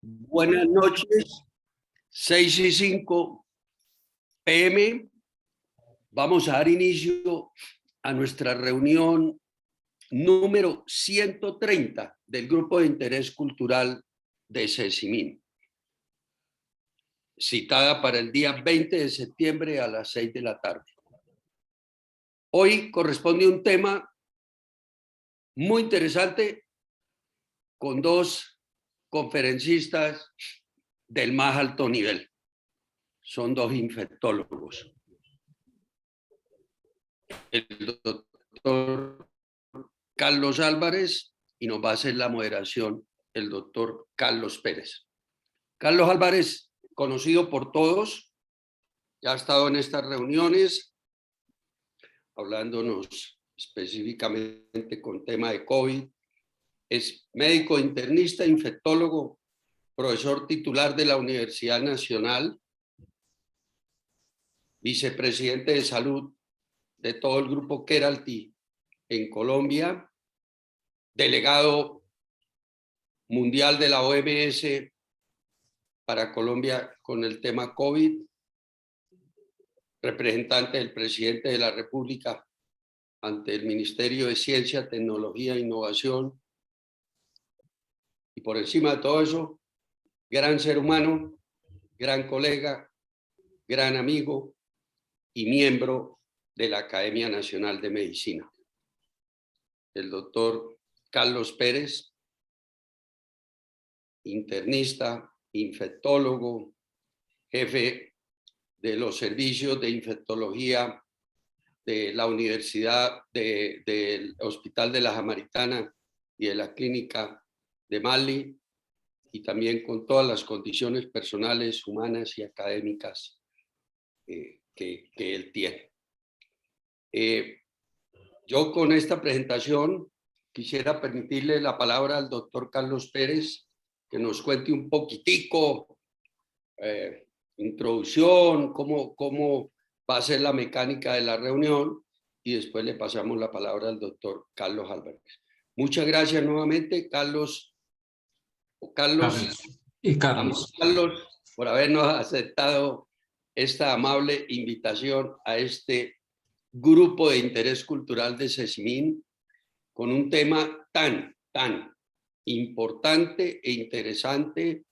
Buenas noches, 6:05 p.m. Vamos a dar inicio a nuestra reunión número 130 del Grupo de Interés Cultural de SESIMIN, citada para el día 20 de septiembre a las 6 de la tarde. Hoy corresponde un tema muy interesante con dos conferencistas del más alto nivel. Son dos infectólogos. El doctor Carlos Álvarez y nos va a hacer la moderación el doctor Carlos Pérez. Carlos Álvarez, conocido por todos, ya ha estado en estas reuniones hablándonos específicamente con tema de COVID. Es médico internista, infectólogo, profesor titular de la Universidad Nacional, vicepresidente de salud de todo el grupo Keralty en Colombia, delegado mundial de la OMS para Colombia con el tema COVID, representante del presidente de la República ante el Ministerio de Ciencia, Tecnología e Innovación, y por encima de todo eso, gran ser humano, gran colega, gran amigo y miembro de la Academia Nacional de Medicina. El doctor Carlos Pérez, internista, infectólogo, jefe de los servicios de infectología de la Universidad del Hospital de la Samaritana y de la Clínica de Mali, y también con todas las condiciones personales, humanas y académicas que él tiene. Yo con esta presentación quisiera permitirle la palabra al doctor Carlos Pérez, que nos cuente un poquitico, introducción, cómo va a ser la mecánica de la reunión, y después le pasamos la palabra al doctor Carlos Álvarez. Muchas gracias nuevamente, Carlos, y Carlos, por habernos aceptado esta amable invitación a este grupo de interés cultural de SESIMIN con un tema tan importante e interesante,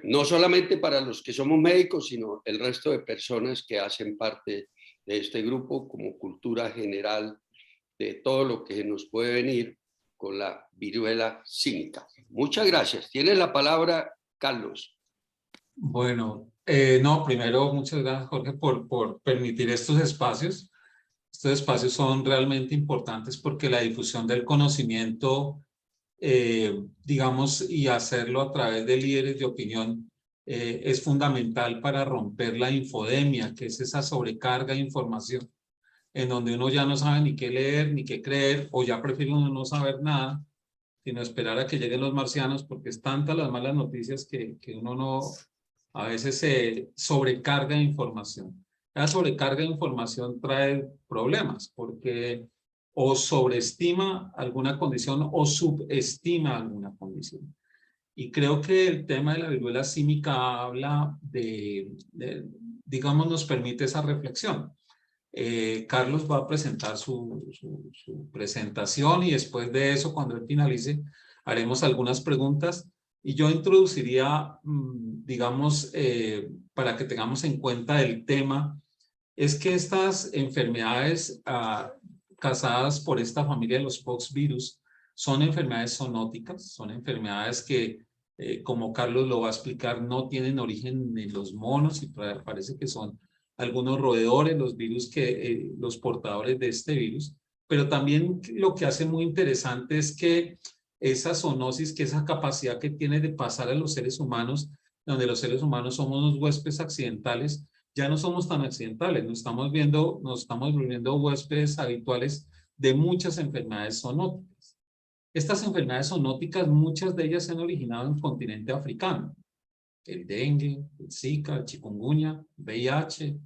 no solamente para los que somos médicos, sino el resto de personas que hacen parte de este grupo, como cultura general de todo lo que nos puede venir con la viruela símica. Muchas gracias. Tiene la palabra, Carlos. Bueno, no, primero muchas gracias, Jorge, por permitir estos espacios. Estos espacios son realmente importantes porque la difusión del conocimiento, digamos, y hacerlo a través de líderes de opinión es fundamental para romper la infodemia, que es esa sobrecarga de información, en donde uno ya no sabe ni qué leer, ni qué creer, o ya prefiere uno no saber nada, sino esperar a que lleguen los marcianos, porque es tantas las malas noticias que uno no, a veces se sobrecarga de información. La sobrecarga de información trae problemas, porque o sobreestima alguna condición o subestima alguna condición. Y creo que el tema de la viruela símica habla digamos, nos permite esa reflexión. Carlos va a presentar su presentación y después de eso, cuando él finalice, haremos algunas preguntas y yo introduciría, digamos, para que tengamos en cuenta el tema, es que estas enfermedades causadas por esta familia de los poxvirus son enfermedades zoonóticas, son enfermedades que, como Carlos lo va a explicar, no tienen origen en los monos y parece que son algunos roedores, los virus los portadores de este virus, pero también lo que hace muy interesante es que esa zoonosis, que esa capacidad que tiene de pasar a los seres humanos, donde los seres humanos somos unos huéspedes accidentales, ya no somos tan accidentales, nos estamos volviendo huéspedes habituales de muchas enfermedades zoonóticas. Estas enfermedades zoonóticas, muchas de ellas se han originado en el continente africano. El dengue, el zika, el chikungunya, VIH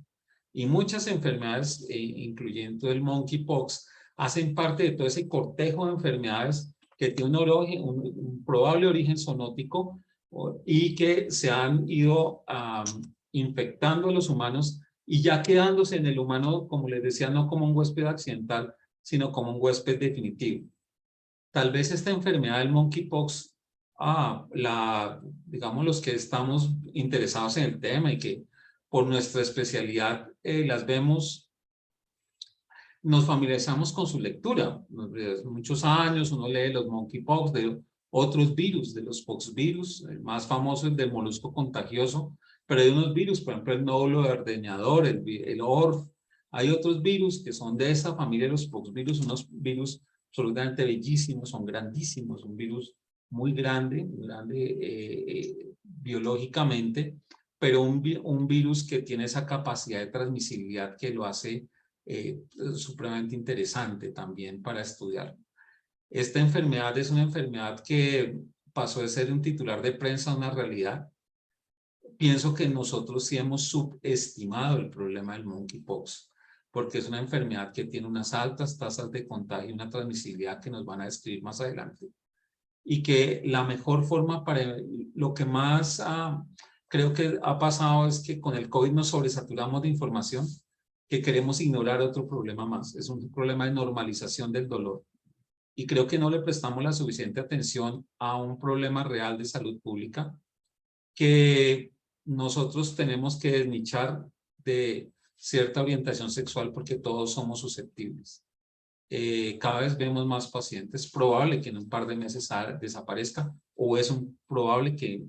y muchas enfermedades, incluyendo el monkeypox, hacen parte de todo ese cortejo de enfermedades que tiene un probable origen zoonótico y que se han ido infectando a los humanos y ya quedándose en el humano, como les decía, no como un huésped accidental, sino como un huésped definitivo. Tal vez esta enfermedad del monkeypox, digamos los que estamos interesados en el tema y que por nuestra especialidad las vemos, nos familiarizamos con su lectura. Desde muchos años uno lee los monkeypox, de otros virus, de los poxvirus, el más famoso es del molusco contagioso, pero hay unos virus, por ejemplo el nódulo ordeñador, el ORF, hay otros virus que son de esa familia de los poxvirus, unos virus absolutamente bellísimos, son grandísimos, un virus muy grande biológicamente, pero un virus que tiene esa capacidad de transmisibilidad que lo hace supremamente interesante también para estudiar. Esta enfermedad es una enfermedad que pasó de ser un titular de prensa a una realidad. Pienso que nosotros sí hemos subestimado el problema del monkeypox, porque es una enfermedad que tiene unas altas tasas de contagio y una transmisibilidad que nos van a describir más adelante. Y que la mejor forma para lo que más creo que ha pasado es que con el COVID nos sobresaturamos de información, que queremos ignorar otro problema más. Es un problema de normalización del dolor. Y creo que no le prestamos la suficiente atención a un problema real de salud pública que nosotros tenemos que desnichar de cierta orientación sexual porque todos somos susceptibles. Cada vez vemos más pacientes, probable que en un par de meses desaparezca o es probable que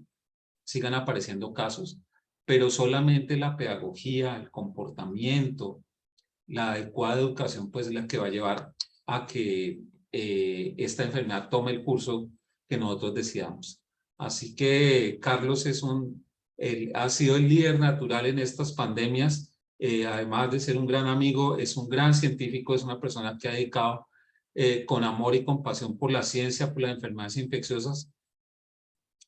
sigan apareciendo casos, pero solamente la pedagogía, el comportamiento, la adecuada educación pues es la que va a llevar a que esta enfermedad tome el curso que nosotros deseamos. Así que Carlos ha sido el líder natural en estas pandemias, además de ser un gran amigo, es un gran científico, es una persona que ha dedicado con amor y compasión por la ciencia, por las enfermedades infecciosas.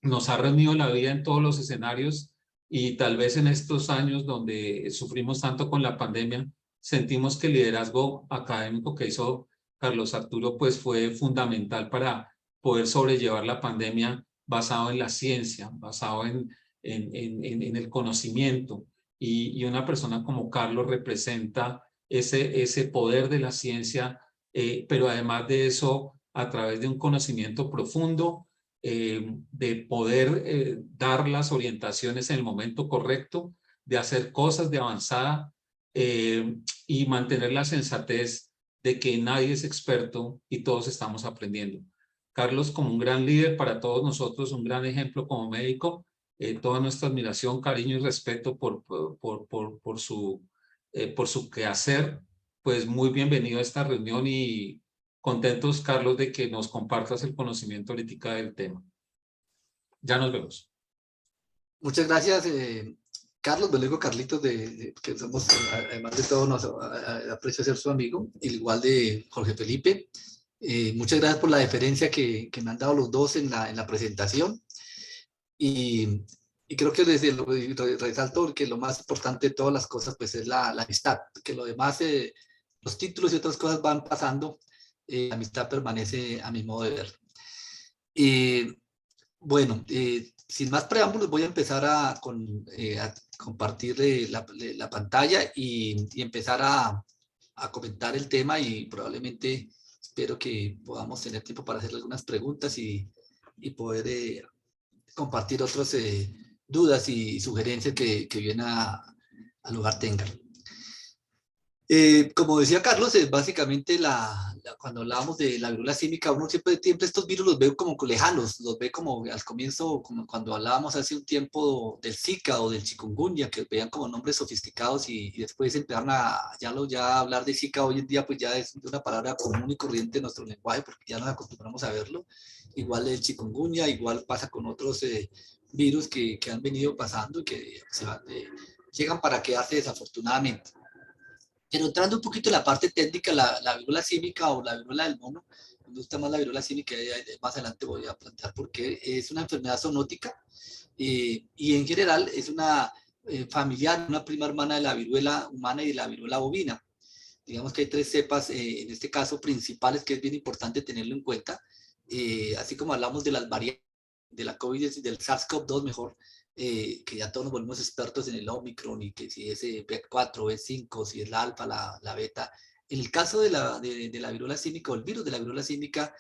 Nos ha reunido la vida en todos los escenarios y tal vez en estos años donde sufrimos tanto con la pandemia, sentimos que el liderazgo académico que hizo Carlos Arturo pues fue fundamental para poder sobrellevar la pandemia basado en la ciencia, basado en el conocimiento. Y una persona como Carlos representa ese poder de la ciencia, pero además de eso, a través de un conocimiento profundo, de poder dar las orientaciones en el momento correcto, de hacer cosas de avanzada y mantener la sensatez de que nadie es experto y todos estamos aprendiendo. Carlos, como un gran líder para todos nosotros, un gran ejemplo como médico, toda nuestra admiración, cariño y respeto por su quehacer, pues muy bienvenido a esta reunión y contentos, Carlos, de que nos compartas el conocimiento ahorita del tema. Ya nos vemos. Muchas gracias, Carlos. Me lo digo Carlitos, que somos, además de todo, aprecio ser su amigo, igual de Jorge Felipe. Muchas gracias por la deferencia que me han dado los dos en la presentación. Y creo que resalto que lo más importante de todas las cosas pues es la amistad, que lo demás, los títulos y otras cosas van pasando, la amistad permanece a mi modo de ver. Bueno, sin más preámbulos voy a empezar a compartir la pantalla y empezar a comentar el tema y probablemente espero que podamos tener tiempo para hacer algunas preguntas y poder compartir otras dudas y sugerencias que bien al lugar tengan. Como decía Carlos, básicamente cuando hablábamos de la viruela símica, uno siempre estos virus los ve como lejanos, los ve como al comienzo, como cuando hablábamos hace un tiempo del Zika o del chikungunya, que veían como nombres sofisticados y después empezaron ya hablar de Zika. Hoy en día pues ya es una palabra común y corriente en nuestro lenguaje porque ya nos acostumbramos a verlo. Igual el chikungunya, igual pasa con otros virus que han venido pasando y que llegan para quedarse desafortunadamente. Pero entrando un poquito en la parte técnica, la viruela símica o la viruela del mono, me gusta más la viruela símica, más adelante voy a plantear por qué, es una enfermedad zoonótica y en general es una familiar, una prima hermana de la viruela humana y de la viruela bovina. Digamos que hay tres cepas, en este caso principales, que es bien importante tenerlo en cuenta, así como hablamos de las variantes la COVID, del SARS-CoV-2 mejor, que ya todos nos volvimos expertos en el Omicron y que si es B4, B5, si es la alfa, la beta. En el caso de la viruela símica o el virus de la viruela símica,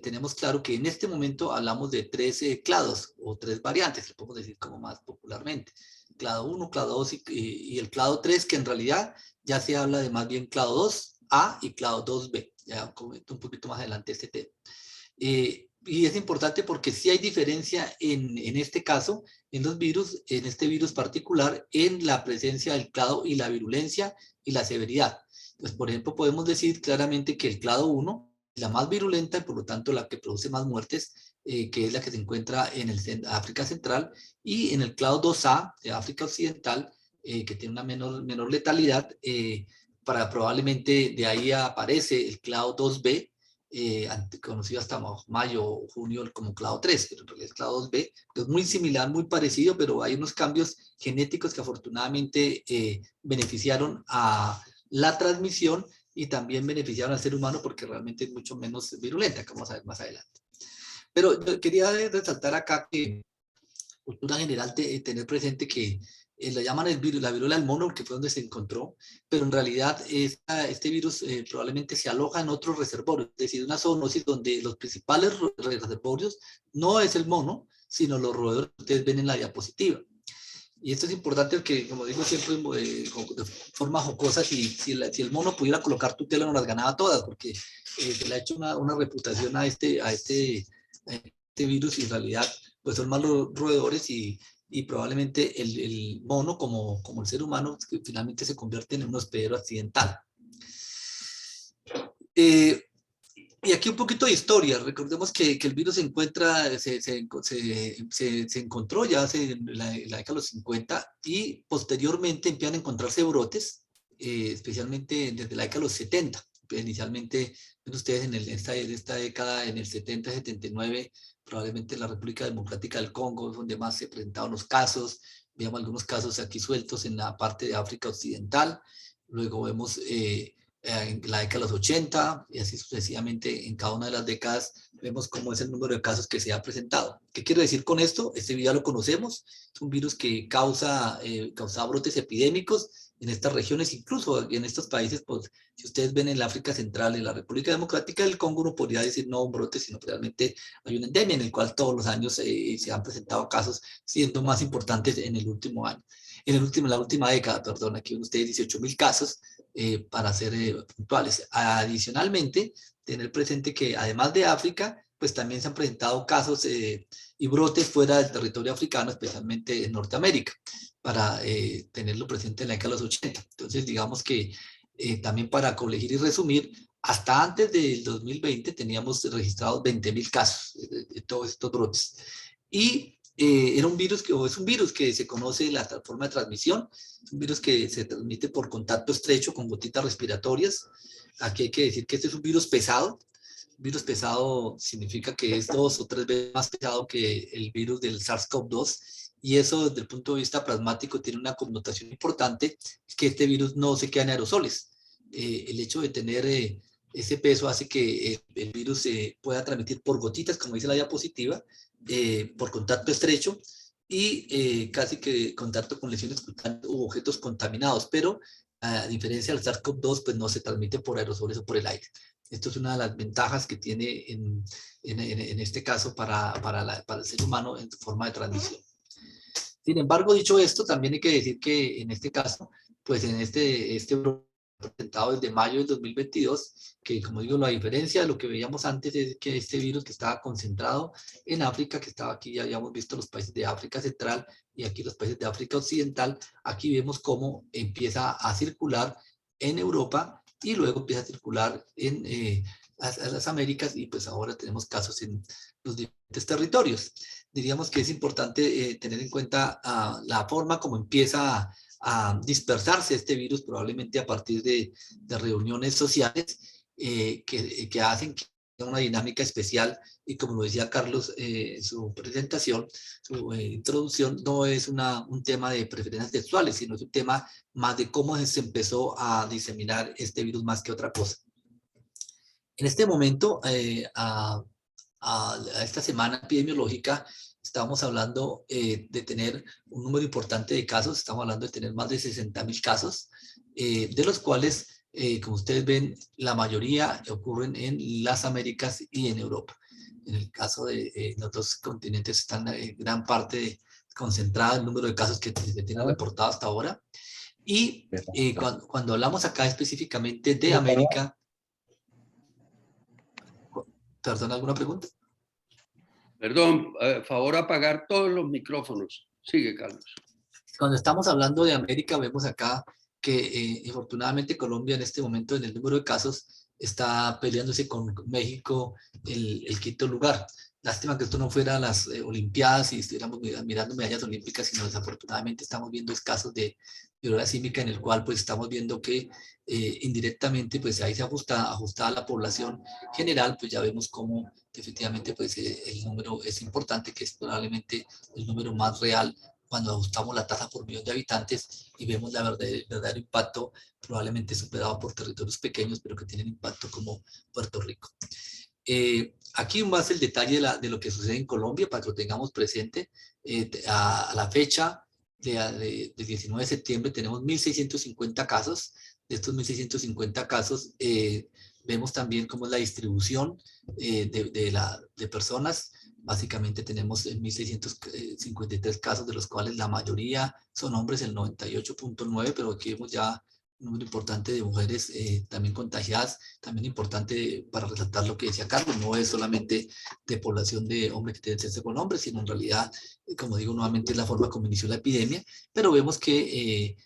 tenemos claro que en este momento hablamos de 3 clados o 3 variantes, lo podemos decir como más popularmente. Clado 1, clado 2 y el clado 3, que en realidad ya se habla de más bien clado 2A y clado 2B. Ya comento un poquito más adelante este tema. Y es importante porque sí hay diferencia en este caso, en los virus, en este virus particular, en la presencia del clado y la virulencia y la severidad. Pues, por ejemplo, podemos decir claramente que el clado 1 es la más virulenta y por lo tanto la que produce más muertes, que es la que se encuentra en África Central, y en el clado 2A de África Occidental, que tiene una menor letalidad, probablemente de ahí aparece el clado 2B, conocido hasta mayo o junio como clado 3, pero en realidad es clado 2B, que es muy similar, muy parecido, pero hay unos cambios genéticos que afortunadamente beneficiaron a la transmisión y también beneficiaron al ser humano porque realmente es mucho menos virulenta, como vamos a ver más adelante. Pero yo quería resaltar acá que cultura general tener presente que lo llaman el virus, la viruela del mono, que fue donde se encontró, pero en realidad este virus probablemente se aloja en otros reservorios, es decir, una zoonosis donde los principales reservorios no es el mono, sino los roedores que ustedes ven en la diapositiva. Y esto es importante porque, como digo siempre, de forma jocosa, si el mono pudiera colocar tutela, no las ganaba todas, porque se le ha hecho una reputación a este virus y en realidad pues son malos roedores y probablemente el mono, como el ser humano, que finalmente se convierte en un hospedero accidental. Y aquí un poquito de historia. Recordemos que el virus se encontró ya en la década de los 50 y posteriormente empiezan a encontrarse brotes, especialmente desde la década de los 70. Inicialmente, ven ustedes en esta década, en el 70, 79, probablemente en la República Democrática del Congo, donde más se presentaron los casos. Veamos algunos casos aquí sueltos en la parte de África Occidental. Luego vemos en la década de los 80 y así sucesivamente en cada una de las décadas vemos cómo es el número de casos que se ha presentado. ¿Qué quiero decir con esto? Este virus ya lo conocemos, es un virus que causa brotes epidémicos en estas regiones, incluso en estos países, pues, si ustedes ven en la África Central, en la República Democrática del Congo, uno podría decir no un brote, sino realmente hay una endemia en el cual todos los años se han presentado casos, siendo más importantes en el último año. En la última década, perdón, aquí ven ustedes 18.000 casos, para ser puntuales. Adicionalmente, tener presente que además de África, pues también se han presentado casos y brotes fuera del territorio africano, especialmente en Norteamérica, para tenerlo presente en la década de los 80. Entonces, digamos que también para corregir y resumir, hasta antes del 2020 teníamos registrados 20.000 casos de todos estos brotes. Y es un virus que se conoce la forma de transmisión, es un virus que se transmite por contacto estrecho con gotitas respiratorias. Aquí hay que decir que este es un virus pesado. Un virus pesado significa que es 2 o 3 veces más pesado que el virus del SARS-CoV-2 y eso desde el punto de vista plasmático tiene una connotación importante, es que este virus no se queda en aerosoles. El hecho de tener ese peso hace que el virus pueda transmitir por gotitas, como dice la diapositiva, por contacto estrecho y casi que contacto con lesiones cutáneas u objetos contaminados, pero a diferencia del SARS-CoV-2, pues no se transmite por aerosoles o por el aire. Esto es una de las ventajas que tiene en este caso para el ser humano en forma de transmisión. Sin embargo, dicho esto, también hay que decir que en este caso, pues en este presentado desde mayo del 2022, que como digo, la diferencia de lo que veíamos antes es que este virus que estaba concentrado en África, que estaba aquí, ya habíamos visto los países de África Central y aquí los países de África Occidental, aquí vemos cómo empieza a circular en Europa y luego empieza a circular en las Américas y pues ahora tenemos casos en los diferentes territorios. Diríamos que es importante tener en cuenta la forma como empieza a dispersarse este virus, probablemente a partir de reuniones sociales que hacen que haya una dinámica especial y como lo decía Carlos en su presentación, su introducción, no es un tema de preferencias sexuales, sino es un tema más de cómo se empezó a diseminar este virus más que otra cosa. En este momento, a esta semana epidemiológica, estamos hablando de tener un número importante de casos, estamos hablando de tener más de 60.000 casos, de los cuales, como ustedes ven, la mayoría ocurren en las Américas y en Europa. En el caso de los otros continentes están gran parte concentrada el número de casos que se tienen reportado hasta ahora. Y cuando hablamos acá específicamente de América, ¿perdón, alguna pregunta? Perdón, favor apagar todos los micrófonos. Sigue, Carlos. Cuando estamos hablando de América, vemos acá que afortunadamente Colombia en este momento en el número de casos está peleándose con México el quinto lugar. Lástima que esto no fuera las Olimpiadas y estuviéramos mirando medallas olímpicas, sino desafortunadamente estamos viendo casos de viruela símica en el cual pues estamos viendo que indirectamente pues ahí se ajustada la población general, pues ya vemos cómo efectivamente pues el número es importante, que es probablemente el número más real cuando ajustamos la tasa por millón de habitantes y vemos el verdadero impacto probablemente superado por territorios pequeños, pero que tienen impacto como Puerto Rico. Aquí más el detalle de lo que sucede en Colombia para que lo tengamos presente. A la fecha del 19 de septiembre tenemos 1.650 casos. De estos 1.650 casos vemos también cómo es la distribución de personas. Básicamente tenemos 1.653 casos, de los cuales la mayoría son hombres, el 98.9%, pero aquí vemos ya un número importante de mujeres también contagiadas. También importante para resaltar lo que decía Carlos, no es solamente de población de hombres que tienen sexo con hombres, sino en realidad, como digo nuevamente, es la forma como inició la epidemia, pero vemos que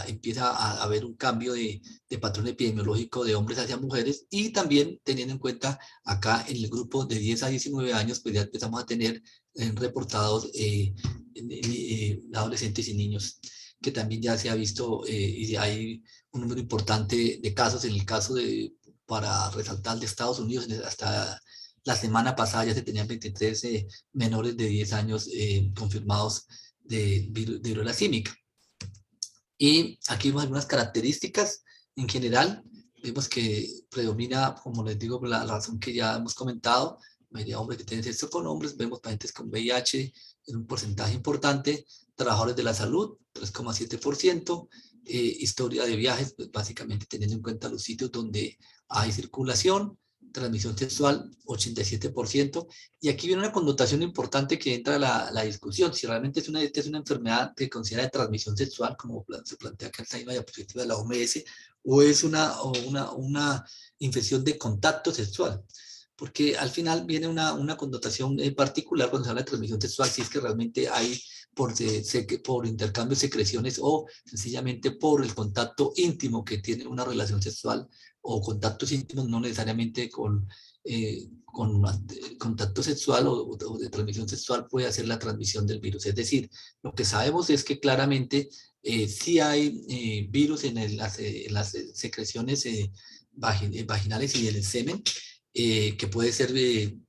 empieza a haber un cambio de patrón epidemiológico de hombres hacia mujeres, y también teniendo en cuenta acá en el grupo de 10 a 19 años, pues ya empezamos a tener reportados adolescentes y niños, que también ya se ha visto y hay un número importante de casos. En el caso para resaltar, de Estados Unidos, hasta la semana pasada ya se tenían 23 menores de 10 años confirmados de viruela símica. Y aquí vemos algunas características. En general, vemos que predomina, como les digo, por la razón que ya hemos comentado, mayoría de hombres que tienen sexo con hombres. Vemos pacientes con VIH en un porcentaje importante, trabajadores de la salud, 3,7%, historia de viajes, pues básicamente teniendo en cuenta los sitios donde hay circulación, transmisión sexual, 87%. Y aquí viene una connotación importante que entra a la discusión, si realmente esta es una enfermedad que considera de transmisión sexual, como se plantea acá en esta misma diapositiva de la OMS, o es una infección de contacto sexual. Porque al final viene una connotación particular cuando se habla de transmisión sexual, si es que realmente hay por intercambio de secreciones o sencillamente por el contacto íntimo que tiene una relación sexual, o contactos íntimos, no necesariamente con contacto sexual o de transmisión sexual puede hacer la transmisión del virus. Es decir, lo que sabemos es que claramente sí hay virus en las secreciones vaginales y en el semen, que puede ser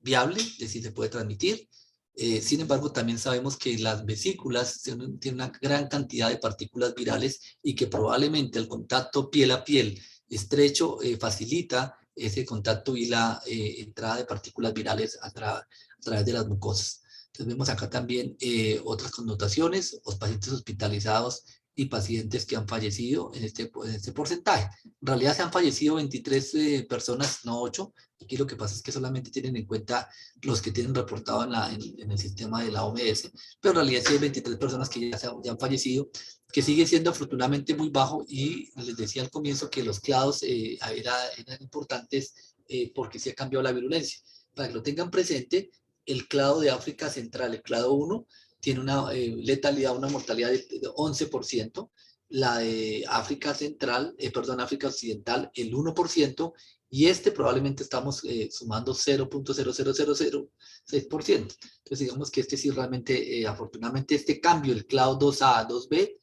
viable, es decir, se puede transmitir. Sin embargo, también sabemos que las vesículas tienen una gran cantidad de partículas virales y que probablemente el contacto piel a piel estrecho facilita ese contacto y la entrada de partículas virales a través de las mucosas. Entonces vemos acá también otras connotaciones, los pacientes hospitalizados y pacientes que han fallecido en este porcentaje. En realidad se han fallecido 23 personas, no 8. Aquí lo que pasa es que solamente tienen en cuenta los que tienen reportado en el sistema de la OMS, pero en realidad sí hay 23 personas que ya han fallecido, que sigue siendo afortunadamente muy bajo. Y les decía al comienzo que los clados eran importantes porque se ha cambiado la virulencia. Para que lo tengan presente, el clado de África Central, el clado 1, tiene una letalidad, una mortalidad de 11%, la de África Central, África Occidental, el 1%, y probablemente estamos sumando 0.00006%. Entonces digamos que sí realmente, afortunadamente este cambio, el clado 2A a 2B,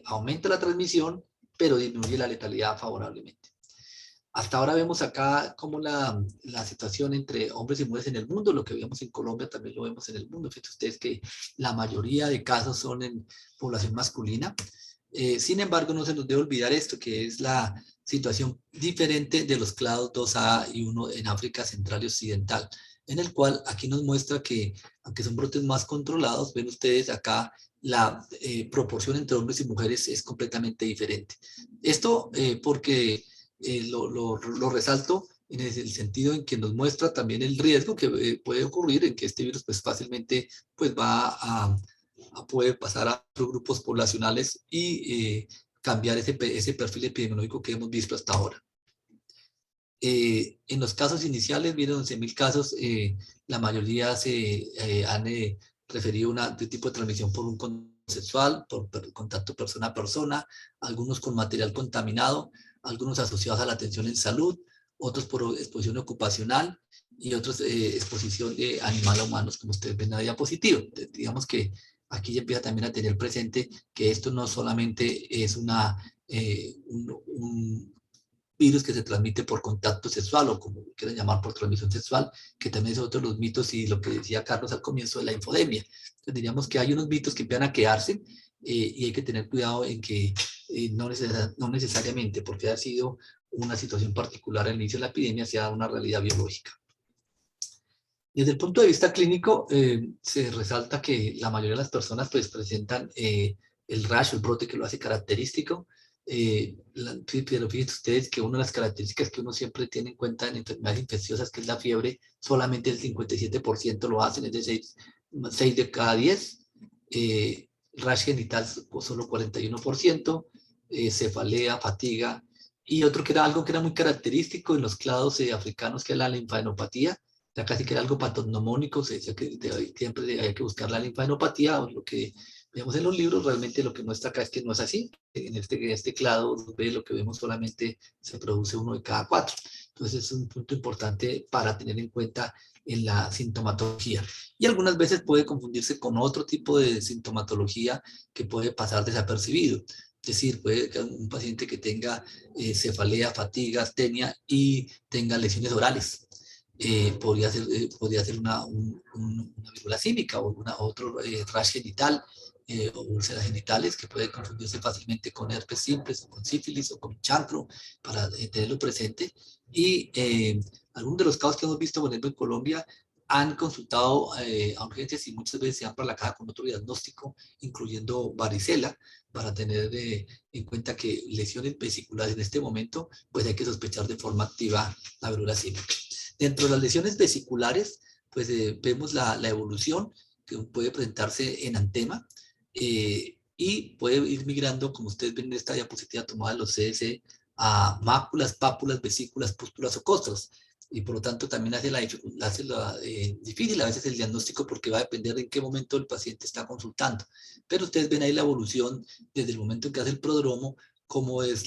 aumenta la transmisión, pero disminuye la letalidad favorablemente. Hasta ahora vemos acá cómo la situación entre hombres y mujeres en el mundo, lo que vemos en Colombia también lo vemos en el mundo. Fíjense ustedes que la mayoría de casos son en población masculina. Sin embargo, no se nos debe olvidar esto, que es la situación diferente de los clados 2A y 1 en África Central y Occidental, en el cual aquí nos muestra que, aunque son brotes más controlados, ven ustedes acá la proporción entre hombres y mujeres es completamente diferente. Esto porque lo resalto en el sentido en que nos muestra también el riesgo que puede ocurrir en que este virus pues fácilmente pues puede pasar a otros grupos poblacionales y cambiar ese perfil epidemiológico que hemos visto hasta ahora. En los casos iniciales, vieron 11.000 casos, la mayoría se han referido a un tipo de transmisión por un contacto sexual, por contacto persona a persona, algunos con material contaminado, algunos asociados a la atención en salud, otros por exposición ocupacional y otros exposición de animal a humanos, como ustedes ven en la diapositiva. Entonces, digamos que aquí ya empieza también a tener presente que esto no solamente es un virus que se transmite por contacto sexual o como quieran llamar por transmisión sexual, que también es otro de los mitos y lo que decía Carlos al comienzo de la infodemia. Entonces diríamos que hay unos mitos que empiezan a quedarse y hay que tener cuidado en que no necesariamente porque ha sido una situación particular al inicio de la epidemia sea una realidad biológica. Desde el punto de vista clínico, se resalta que la mayoría de las personas pues, presentan el rash, el brote que lo hace característico. Pero fíjense ustedes que una de las características que uno siempre tiene en cuenta en enfermedades infecciosas, que es la fiebre, solamente el 57% lo hacen, es decir, 6 de cada 10. Rash genital, solo 41%. Cefalea, fatiga. Y otro que era algo que era muy característico en los clados africanos, que es la linfadenopatía. Ya casi que era algo patognomónico, se decía que siempre hay que buscar la linfadenopatía, o lo que vemos en los libros, realmente lo que muestra acá es que no es así. En este clado lo que vemos solamente se produce 1 de cada 4. Entonces es un punto importante para tener en cuenta en la sintomatología. Y algunas veces puede confundirse con otro tipo de sintomatología que puede pasar desapercibido. Es decir, puede que un paciente que tenga cefalea, fatiga, astenia y tenga lesiones orales. Podría ser una viruela símica o otro rash genital o úlceras genitales que puede confundirse fácilmente con herpes simples o con sífilis o con chancro para tenerlo presente. Y algunos de los casos que hemos visto, por ejemplo, en Colombia, han consultado a urgencias y muchas veces se han para la caja con otro diagnóstico, incluyendo varicela, para tener en cuenta que lesiones vesiculares en este momento, pues hay que sospechar de forma activa la viruela símica. Dentro de las lesiones vesiculares, pues vemos la evolución que puede presentarse en antema y puede ir migrando, como ustedes ven en esta diapositiva tomada de los CSE, a máculas, pápulas, vesículas, pústulas o costras. Y por lo tanto también hace difícil a veces el diagnóstico porque va a depender de en qué momento el paciente está consultando. Pero ustedes ven ahí la evolución desde el momento en que hace el prodromo, cómo es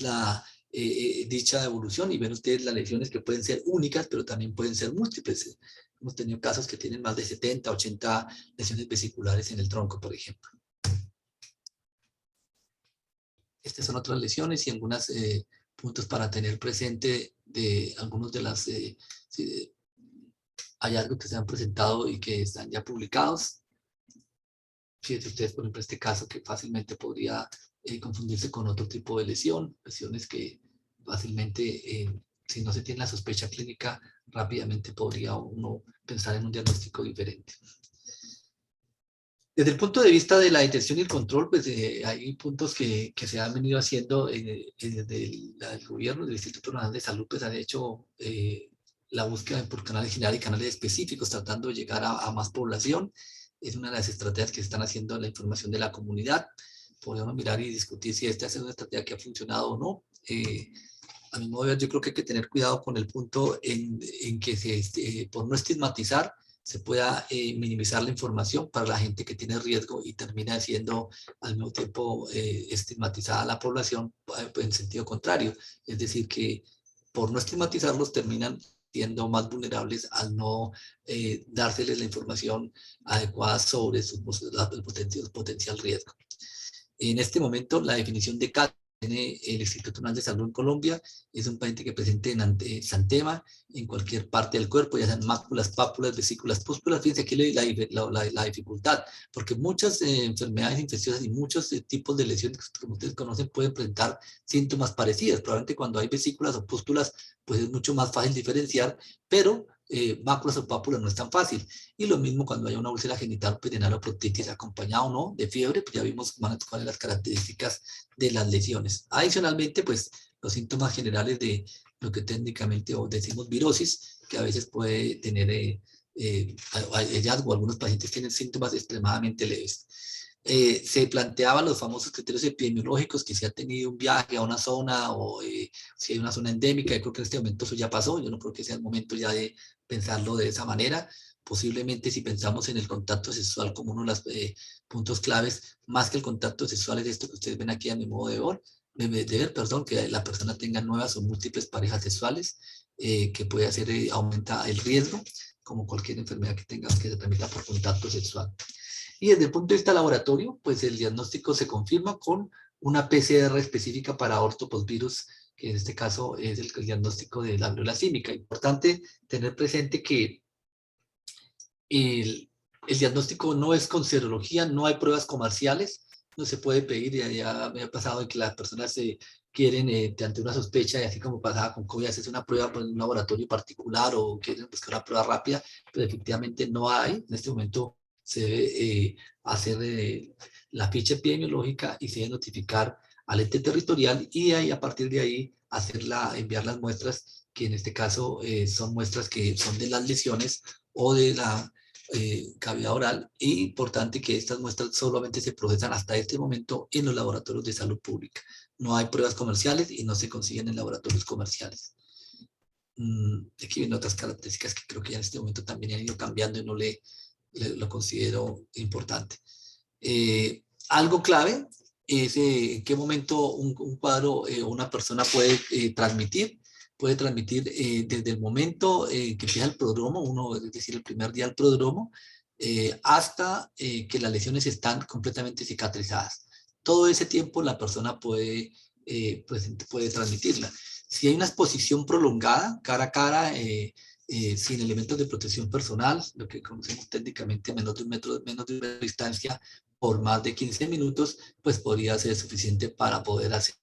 dicha evolución y ven ustedes las lesiones que pueden ser únicas, pero también pueden ser múltiples. Hemos tenido casos que tienen más de 70, 80 lesiones vesiculares en el tronco, por ejemplo. Estas son otras lesiones y algunos puntos para tener presente de algunos de los hallazgos que se han presentado y que están ya publicados. Fíjense ustedes, por ejemplo, este caso que fácilmente podría confundirse con otro tipo de lesiones que fácilmente, si no se tiene la sospecha clínica, rápidamente podría uno pensar en un diagnóstico diferente. Desde el punto de vista de la detección y el control, pues hay puntos que se han venido haciendo desde el gobierno, del Instituto Nacional de Salud, pues han hecho la búsqueda por canales generales y canales específicos, tratando de llegar a más población. Es una de las estrategias que se están haciendo en la información de la comunidad. Podemos mirar y discutir si esta es una estrategia que ha funcionado o no. A mi modo de ver, yo creo que hay que tener cuidado con el punto en que por no estigmatizar, se pueda minimizar la información para la gente que tiene riesgo y termina siendo al mismo tiempo estigmatizada la población en sentido contrario. Es decir, que por no estigmatizarlos terminan siendo más vulnerables al no dárseles la información adecuada sobre el potencial riesgo. En este momento, la definición de caso tiene el Instituto Nacional de Salud en Colombia es un paciente que presente en Santema, en cualquier parte del cuerpo, ya sean máculas, pápulas, vesículas, pústulas. Fíjense aquí la dificultad, porque muchas enfermedades infecciosas y muchos tipos de lesiones, como ustedes conocen, pueden presentar síntomas parecidos. Probablemente cuando hay vesículas o pústulas, pues es mucho más fácil diferenciar, pero máculas o pápulas no es tan fácil. Y lo mismo cuando hay una úlcera genital perineal o proctitis acompañada o no de fiebre, pues ya vimos cuáles son las características de las lesiones. Adicionalmente, pues los síntomas generales de lo que técnicamente o decimos virosis, que a veces puede tener hallazgo. Algunos pacientes tienen síntomas extremadamente leves. Se planteaban los famosos criterios epidemiológicos, que si ha tenido un viaje a una zona o si hay una zona endémica. Yo creo que en este momento eso ya pasó. Yo no creo que sea el momento ya de pensarlo de esa manera. Posiblemente si pensamos en el contacto sexual como uno de los puntos claves, más que el contacto sexual es esto que ustedes ven aquí a mi modo de ver, perdón, que la persona tenga nuevas o múltiples parejas sexuales, que puede hacer, aumenta el riesgo, como cualquier enfermedad que tenga que se transmita por contacto sexual. Y desde el punto de vista laboratorio, pues el diagnóstico se confirma con una PCR específica para ortoposvirus, que en este caso es el diagnóstico de la viruela símica. Importante tener presente que el diagnóstico no es con serología, no hay pruebas comerciales, no se puede pedir. Ya me ha pasado que las personas quieren, ante una sospecha, y así como pasaba con COVID, hacerse una prueba en un laboratorio particular o quieren buscar una prueba rápida, pero efectivamente no hay. En este momento se debe hacer la ficha epidemiológica y se debe notificar al ente territorial, y ahí, a partir de ahí enviar las muestras, que en este caso son muestras que son de las lesiones o de la cavidad oral. Y importante que estas muestras solamente se procesan hasta este momento en los laboratorios de salud pública. No hay pruebas comerciales y no se consiguen en laboratorios comerciales. Aquí vienen otras características que creo que ya en este momento también han ido cambiando y no lo considero importante. Algo clave es en qué momento un cuadro o una persona puede transmitir. Puede transmitir desde el momento que empieza el prodromo, es decir, el primer día del prodromo, hasta que las lesiones están completamente cicatrizadas. Todo ese tiempo la persona puede transmitirla. Si hay una exposición prolongada, cara a cara, sin elementos de protección personal, lo que conocemos técnicamente menos de un metro de distancia, por más de 15 minutos, pues podría ser suficiente para poder hacer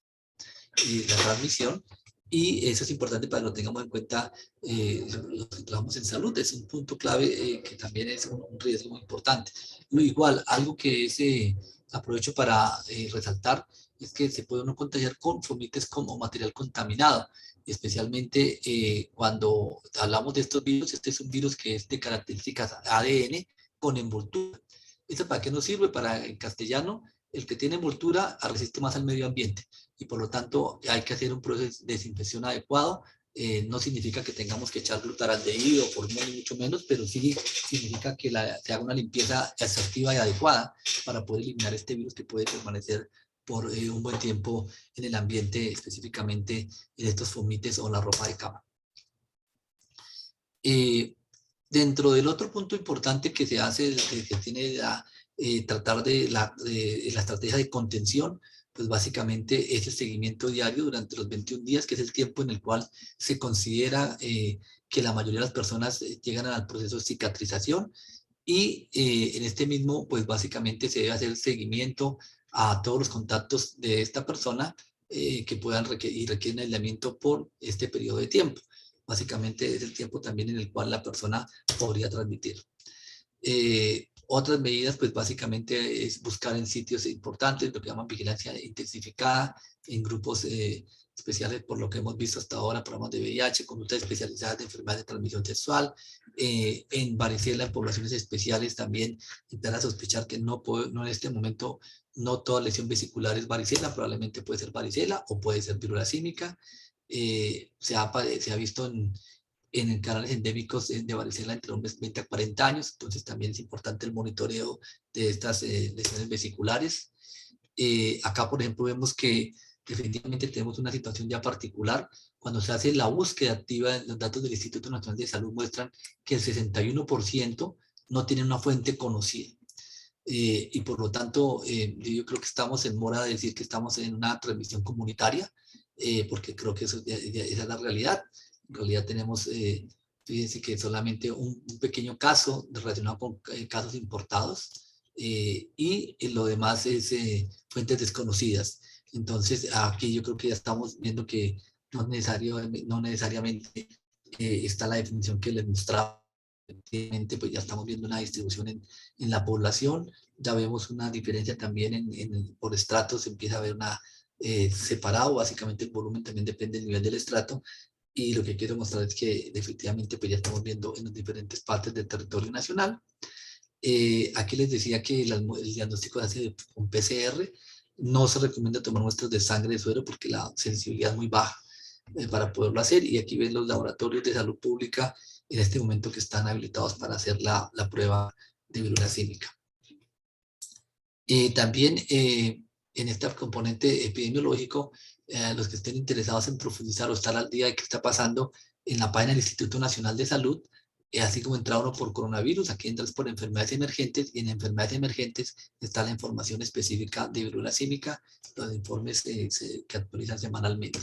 la transmisión. Y eso es importante para que lo tengamos en cuenta los que trabajamos en salud. Es un punto clave que también es un riesgo muy importante. Lo igual, algo que aprovecho para resaltar, es que se puede uno contagiar con fomites como material contaminado, especialmente cuando hablamos de estos virus. Este es un virus que es de características ADN con envoltura. ¿Esto para qué nos sirve? Para, en castellano, el que tiene envoltura resiste más al medio ambiente, y por lo tanto hay que hacer un proceso de desinfección adecuado. No significa que tengamos que echar glutaraaldehído o formol, ni mucho menos, pero sí significa que se haga una limpieza asertiva y adecuada para poder eliminar este virus que puede permanecer por un buen tiempo en el ambiente, específicamente en estos fomites o la ropa de cama. Dentro del otro punto importante que se hace, que tiene tratar de la estrategia de contención, pues básicamente es el seguimiento diario durante los 21 días, que es el tiempo en el cual se considera que la mayoría de las personas llegan al proceso de cicatrización. Y en este mismo, pues básicamente se debe hacer seguimiento a todos los contactos de esta persona que puedan requieren aislamiento por este periodo de tiempo. Básicamente es el tiempo también en el cual la persona podría transmitir. Otras medidas, pues básicamente es buscar en sitios importantes, lo que llaman vigilancia intensificada, en grupos especiales, por lo que hemos visto hasta ahora, programas de VIH, conductas especializadas de enfermedades de transmisión sexual, en varicela, en poblaciones especiales también, empezar a sospechar que no en este momento, no toda lesión vesicular es varicela, probablemente puede ser varicela o puede ser viruela símica. Se ha visto en canales endémicos de varicela entre hombres 20 a 40 años, entonces también es importante el monitoreo de estas lesiones vesiculares. Acá, por ejemplo, vemos que definitivamente tenemos una situación ya particular. Cuando se hace la búsqueda activa, los datos del Instituto Nacional de Salud muestran que el 61% no tiene una fuente conocida. y por lo tanto yo creo que estamos en mora de decir que estamos en una transmisión comunitaria, porque creo que esa es la realidad. En realidad tenemos, fíjense que solamente un pequeño caso relacionado con casos importados, y lo demás es fuentes desconocidas. Entonces aquí yo creo que ya estamos viendo que no necesariamente está la definición que les mostraba. Efectivamente, pues ya estamos viendo una distribución en la población, ya vemos una diferencia también por estratos, empieza a haber una separado, básicamente el volumen también depende del nivel del estrato, y lo que quiero mostrar es que efectivamente pues ya estamos viendo en las diferentes partes del territorio nacional. Aquí les decía que el diagnóstico se hace con PCR, no se recomienda tomar muestras de sangre de suero porque la sensibilidad es muy baja para poderlo hacer, y aquí ven los laboratorios de salud pública en este momento que están habilitados para hacer la prueba de viruela símica. También en este componente epidemiológico, los que estén interesados en profundizar o estar al día de qué está pasando en la página del Instituto Nacional de Salud, así como entra uno por coronavirus, aquí entras por enfermedades emergentes, y en enfermedades emergentes está la información específica de viruela símica, los informes que actualizan semanalmente.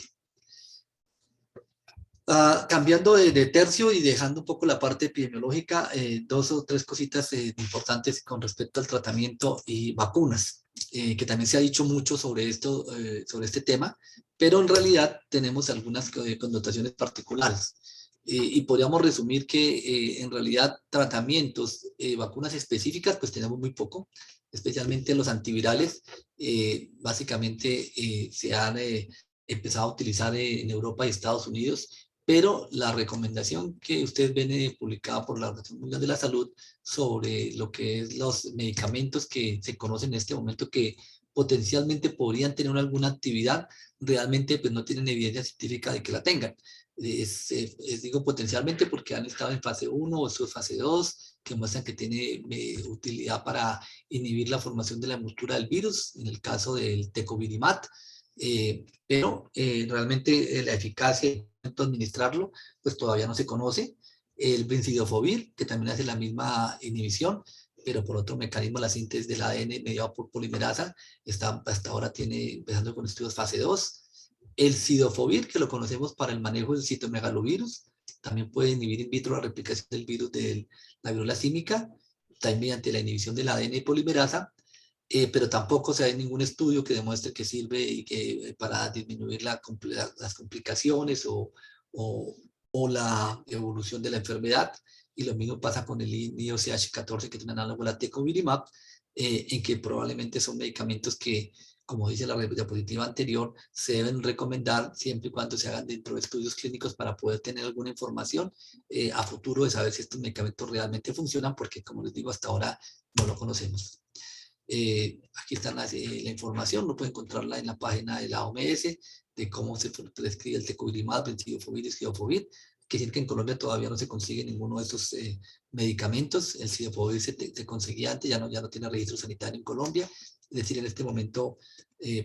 Cambiando de tercio y dejando un poco la parte epidemiológica, 2 o 3 cositas importantes con respecto al tratamiento y vacunas, que también se ha dicho mucho sobre esto, sobre este tema, pero en realidad tenemos algunas connotaciones particulares. Y podríamos resumir que en realidad tratamientos, vacunas específicas, pues tenemos muy poco, especialmente los antivirales. Básicamente se han empezado a utilizar en Europa y Estados Unidos, pero la recomendación que ustedes ven publicada por la Organización Mundial de la Salud sobre lo que es los medicamentos que se conocen en este momento que potencialmente podrían tener alguna actividad, realmente pues no tienen evidencia científica de que la tengan. Digo potencialmente porque han estado en fase 1 o fase 2, que muestran que tiene utilidad para inhibir la formación de la envoltura del virus, en el caso del tecovirimat, pero realmente la eficacia de administrarlo, pues todavía no se conoce. El benzidofovir, que también hace la misma inhibición, pero por otro mecanismo, la síntesis del ADN mediado por polimerasa, hasta ahora empezando con estudios fase 2. El cidofovir, que lo conocemos para el manejo del citomegalovirus, también puede inhibir in vitro la replicación del virus de la viruela símica, también mediante la inhibición del ADN polimerasa, pero tampoco se hay ningún estudio que demuestre que sirve y que, para disminuir las complicaciones o la evolución de la enfermedad. Y lo mismo pasa con el NIOCH14, que tiene análogo a la tecovirimat, en que probablemente son medicamentos que, como dice la diapositiva anterior, se deben recomendar siempre y cuando se hagan dentro de estudios clínicos para poder tener alguna información a futuro de saber si estos medicamentos realmente funcionan, porque como les digo, hasta ahora no lo conocemos. Aquí está la información, no puede encontrarla en la página de la OMS de cómo se prescribe el tecovirimat, benzidofovir y cidofovir. Que decir que en Colombia todavía no se consigue ninguno de estos medicamentos. El cidofovir se conseguía antes, ya no tiene registro sanitario en Colombia. Es decir, en este momento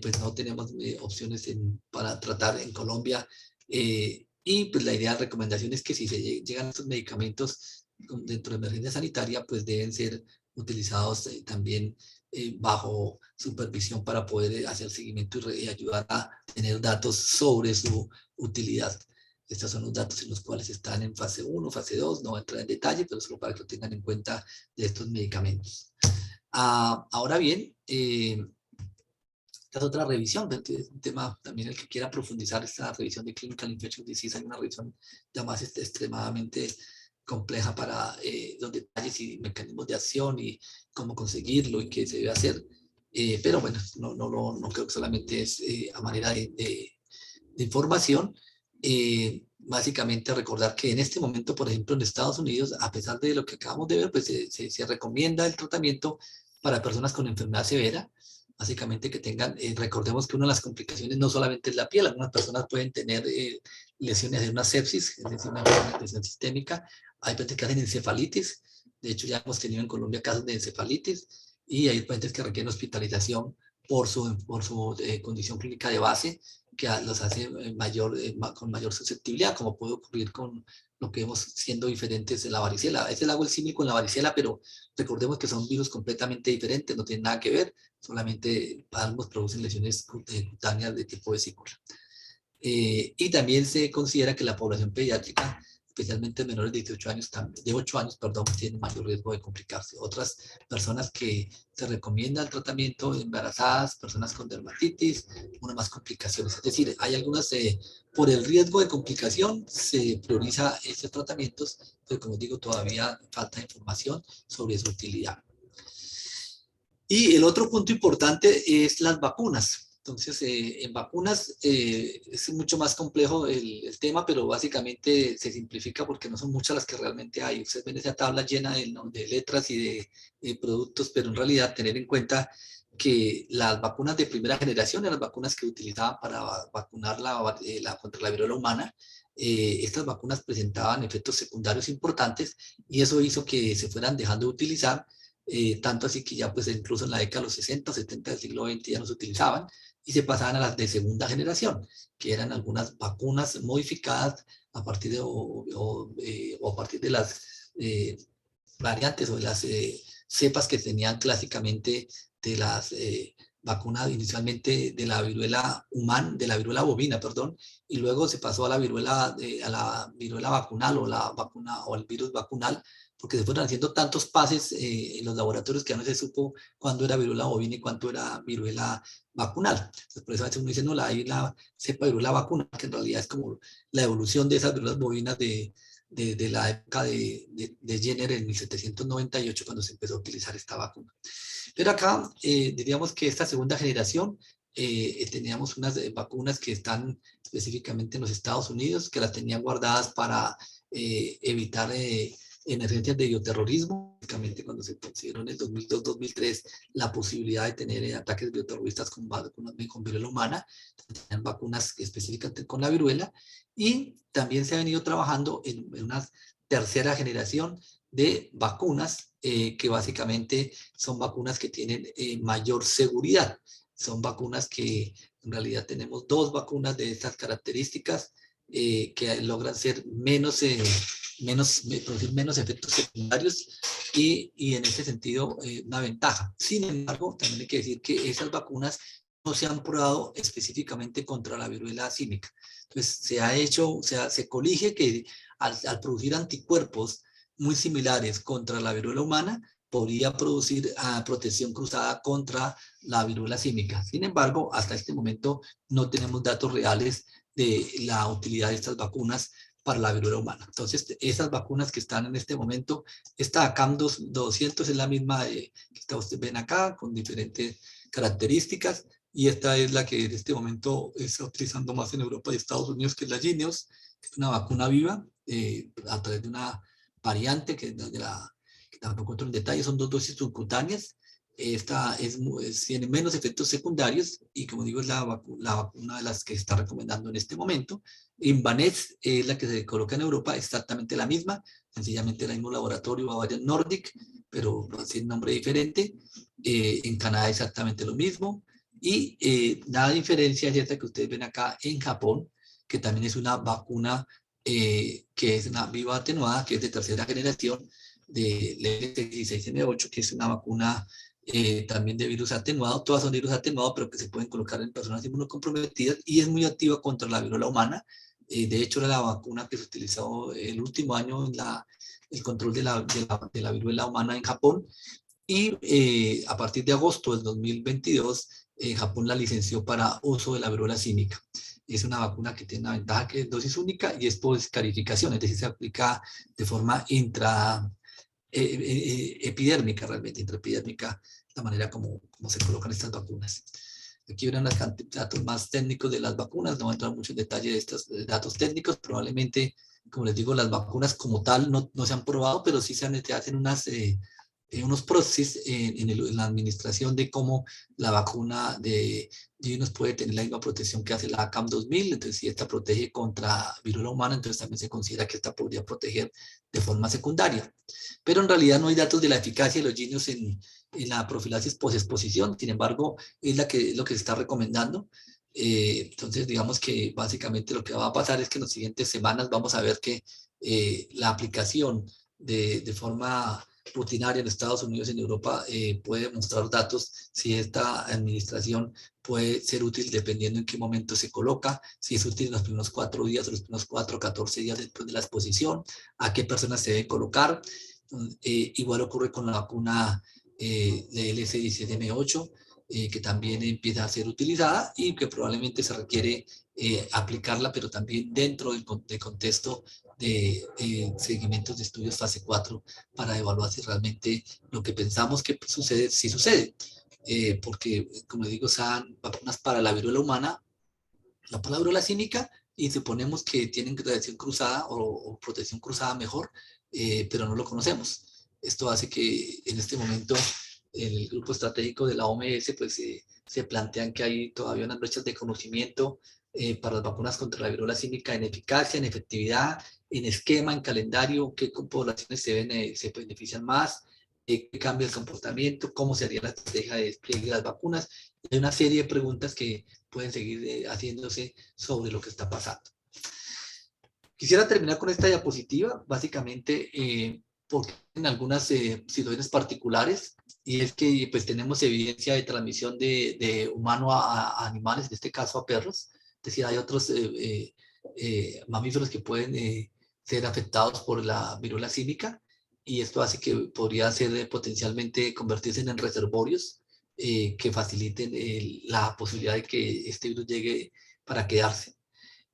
pues no tenemos opciones para tratar en Colombia. Y pues la idea, recomendación es que si se llegan estos medicamentos dentro de emergencia sanitaria, pues deben ser utilizados también bajo supervisión para poder hacer seguimiento y ayudar a tener datos sobre su utilidad. Estos son los datos en los cuales están en fase 1, fase 2, no voy a entrar en detalle, pero solo para que lo tengan en cuenta de estos medicamentos. Ahora bien, esta es otra revisión, es un tema también el que quiera profundizar esta revisión de Clinical Infectious Disease, hay una revisión ya más extremadamente compleja para los detalles y mecanismos de acción y cómo conseguirlo y qué se debe hacer. Pero bueno, no creo que solamente es a manera de información. Básicamente recordar que en este momento, por ejemplo, en Estados Unidos, a pesar de lo que acabamos de ver, pues se recomienda el tratamiento para personas con enfermedad severa, básicamente que tengan, recordemos que una de las complicaciones no solamente es la piel, algunas personas pueden tener lesiones de una sepsis, es decir, una lesión sistémica, hay pacientes que hacen encefalitis, de hecho ya hemos tenido en Colombia casos de encefalitis, y hay pacientes que requieren hospitalización por su condición clínica de base, que los hace con mayor susceptibilidad, como puede ocurrir con lo que vemos siendo diferentes de la varicela. A veces hago el símil con la varicela, pero recordemos que son virus completamente diferentes, no tienen nada que ver, solamente ambos producen lesiones cutáneas de tipo vesícula. Y también se considera que la población pediátrica, especialmente menores de 8 años, tienen mayor riesgo de complicarse. Otras personas que se recomienda el tratamiento, embarazadas, personas con dermatitis, una más complicaciones. Es decir, hay algunas, por el riesgo de complicación, se prioriza estos tratamientos, pero como digo, todavía falta información sobre su utilidad. Y el otro punto importante es las vacunas. Entonces, en vacunas es mucho más complejo el tema, pero básicamente se simplifica porque no son muchas las que realmente hay. Ustedes ven esa tabla llena de letras y de productos, pero en realidad tener en cuenta que las vacunas de primera generación eran las vacunas que utilizaban para vacunar contra la viruela humana. Estas vacunas presentaban efectos secundarios importantes y eso hizo que se fueran dejando de utilizar, tanto así que ya pues incluso en la década de los 60, 70 del siglo XX ya no se utilizaban y se pasaban a las de segunda generación, que eran algunas vacunas modificadas a partir de, a partir de las variantes o de las cepas que tenían clásicamente de las vacunas inicialmente de la viruela humana, de la viruela bovina, perdón, y luego se pasó a la viruela vacunal o la vacuna o el virus vacunal, porque se fueron haciendo tantos pases en los laboratorios que ya no se supo cuándo era viruela bovina y cuánto era viruela vacunal. Entonces, por eso a veces uno dice, no, hay la cepa viruela vacunal, que en realidad es como la evolución de esas viruelas bovinas de la época de Jenner en 1798, cuando se empezó a utilizar esta vacuna. Pero acá diríamos que esta segunda generación teníamos unas vacunas que están específicamente en los Estados Unidos, que las tenían guardadas para evitar emergencias de bioterrorismo, básicamente cuando se consideró en el 2002-2003 la posibilidad de tener ataques bioterroristas con viruela humana, tenían vacunas específicamente con la viruela, y también se ha venido trabajando en una tercera generación de vacunas que básicamente son vacunas que tienen mayor seguridad. Son vacunas que en realidad tenemos 2 vacunas de estas características que logran ser producir menos efectos secundarios y en ese sentido una ventaja. Sin embargo, también hay que decir que esas vacunas no se han probado específicamente contra la viruela símica. Entonces se colige que al producir anticuerpos muy similares contra la viruela humana, podría producir protección cruzada contra la viruela símica. Sin embargo, hasta este momento no tenemos datos reales de la utilidad de estas vacunas para la viruela humana. Entonces, esas vacunas que están en este momento, esta CAM200 es la misma que ustedes ven acá, con diferentes características, y esta es la que en este momento se está utilizando más en Europa y Estados Unidos, que es la Jynneos, que es una vacuna viva a través de una variante que tampoco entro en detalle, son 2 dosis subcutáneas. Esta tiene menos efectos secundarios y, como digo, es la vacuna de las que se está recomendando en este momento. Invanex es la que se coloca en Europa, exactamente la misma, sencillamente el mismo laboratorio, Bavarian Nordic, pero así el nombre diferente. En Canadá exactamente lo mismo. Y nada de diferencia es esta que ustedes ven acá en Japón, que también es una vacuna que es una viva atenuada, que es de tercera generación, de LT16M8, que es una vacuna también de virus atenuado. Todas son virus atenuados, pero que se pueden colocar en personas inmunocomprometidas y es muy activa contra la viruela humana. De hecho, era la vacuna que se utilizó el último año en el control de la viruela humana en Japón. Y a partir de agosto del 2022, Japón la licenció para uso de la viruela símica. Es una vacuna que tiene una ventaja que es dosis única y es por escarificación, es decir, se aplica de forma epidérmica, realmente intraepidérmica, la manera como se colocan estas vacunas. Aquí verán los datos más técnicos de las vacunas, no voy a entrar mucho en detalle de estos datos técnicos, probablemente, como les digo, las vacunas como tal no se han probado, pero sí se hacen unos procesos en la administración de cómo la vacuna de Jynneos puede tener la misma protección que hace la CAM2000, entonces si esta protege contra viruela humana, entonces también se considera que esta podría proteger de forma secundaria. Pero en realidad no hay datos de la eficacia de los Jynneos en la profilaxis posexposición, sin embargo, es lo que se está recomendando. Entonces, digamos que básicamente lo que va a pasar es que en las siguientes semanas vamos a ver que la aplicación de forma rutinaria en Estados Unidos y en Europa puede mostrar datos si esta administración puede ser útil dependiendo en qué momento se coloca, si es útil en los primeros 4 días o los primeros 4 o 14 días después de la exposición, a qué personas se debe colocar. Igual ocurre con la vacuna de LS17M8, que también empieza a ser utilizada y que probablemente se requiere aplicarla, pero también dentro del contexto de seguimientos de estudios fase 4 para evaluar si realmente lo que pensamos que sucede, sí sucede. Porque, como digo, sean vacunas para la viruela humana, la para la viruela símica, y suponemos que tienen radiación cruzada o protección cruzada mejor, pero no lo conocemos. Esto hace que en este momento el grupo estratégico de la OMS pues, se plantean que hay todavía unas brechas de conocimiento para las vacunas contra la viruela símica en eficacia, en efectividad, en esquema, en calendario, qué poblaciones se benefician más, qué cambia el comportamiento, cómo sería la estrategia de despliegue de las vacunas. Hay una serie de preguntas que pueden seguir haciéndose sobre lo que está pasando. Quisiera terminar con esta diapositiva, básicamente porque en algunas situaciones particulares, y es que pues tenemos evidencia de transmisión de humano a animales, en este caso a perros. Es decir, hay otros mamíferos que pueden ser afectados por la viruela símica, y esto hace que podría ser potencialmente convertirse en reservorios que faciliten la posibilidad de que este virus llegue para quedarse.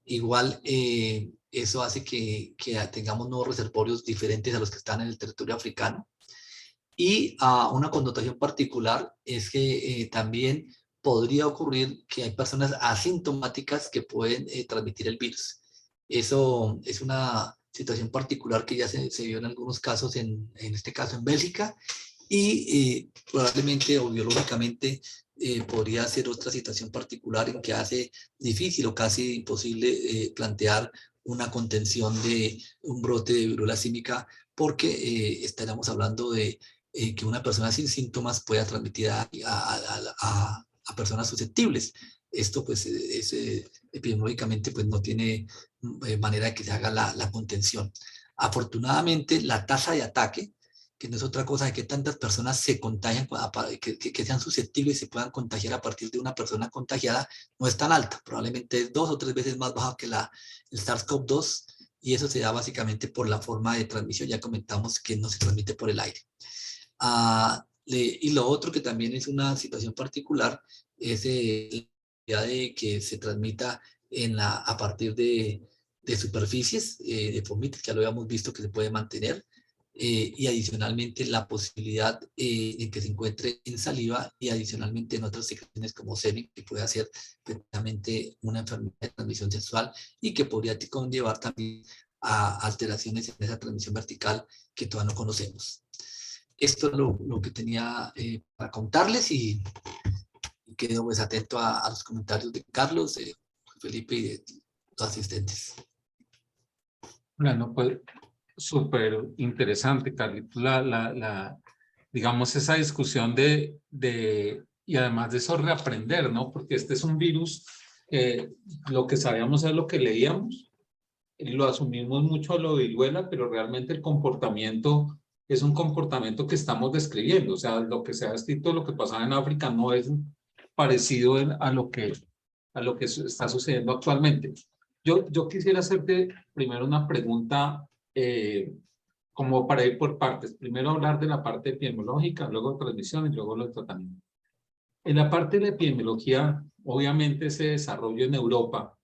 Igual eso hace que tengamos nuevos reservorios diferentes a los que están en el territorio africano. Y una connotación particular es que también podría ocurrir que hay personas asintomáticas que pueden transmitir el virus. Eso es una situación particular que ya se vio en algunos casos, en este caso en Bélgica, y probablemente o biológicamente podría ser otra situación particular en que hace difícil o casi imposible plantear una contención de un brote de viruela símica, porque estaríamos hablando de que una persona sin síntomas pueda transmitir a personas susceptibles. Esto pues epidemiológicamente pues no tiene manera de que se haga la contención. Afortunadamente la tasa de ataque, que no es otra cosa de que tantas personas se contagian, que sean susceptibles y se puedan contagiar a partir de una persona contagiada, no es tan alta. Probablemente es 2 o 3 veces más baja que el SARS-CoV-2, y eso se da básicamente por la forma de transmisión. Ya comentamos que no se transmite por el aire. Y lo otro que también es una situación particular es la idea de que se transmita a partir de superficies, de fomites, que ya lo habíamos visto que se puede mantener, y adicionalmente la posibilidad de que se encuentre en saliva y adicionalmente en otras secreciones como semen, que puede ser perfectamente una enfermedad de transmisión sexual y que podría conllevar también a alteraciones en esa transmisión vertical que todavía no conocemos. Esto es lo que tenía para contarles, y quedo pues atento a los comentarios de Carlos, de Felipe y de los asistentes. Bueno, pues súper interesante, Carlitos, digamos, esa discusión y además de eso reaprender, ¿no? Porque este es un virus que lo que sabíamos es lo que leíamos, lo asumimos mucho a lo de viruela, pero realmente el comportamiento es un comportamiento que estamos describiendo. O sea, lo que se ha escrito, lo que pasaba en África no es parecido a lo que está sucediendo actualmente. Yo quisiera hacerte primero una pregunta como para ir por partes. Primero hablar de la parte epidemiológica, luego transmisión y luego el tratamiento. En la parte de la epidemiología, obviamente ese desarrollo en Europa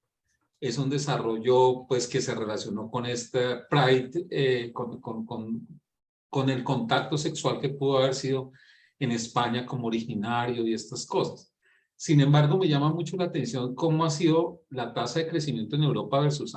es un desarrollo pues que se relacionó con este Pride, con el contacto sexual que pudo haber sido en España como originario y estas cosas. Sin embargo, me llama mucho la atención cómo ha sido la tasa de crecimiento en Europa versus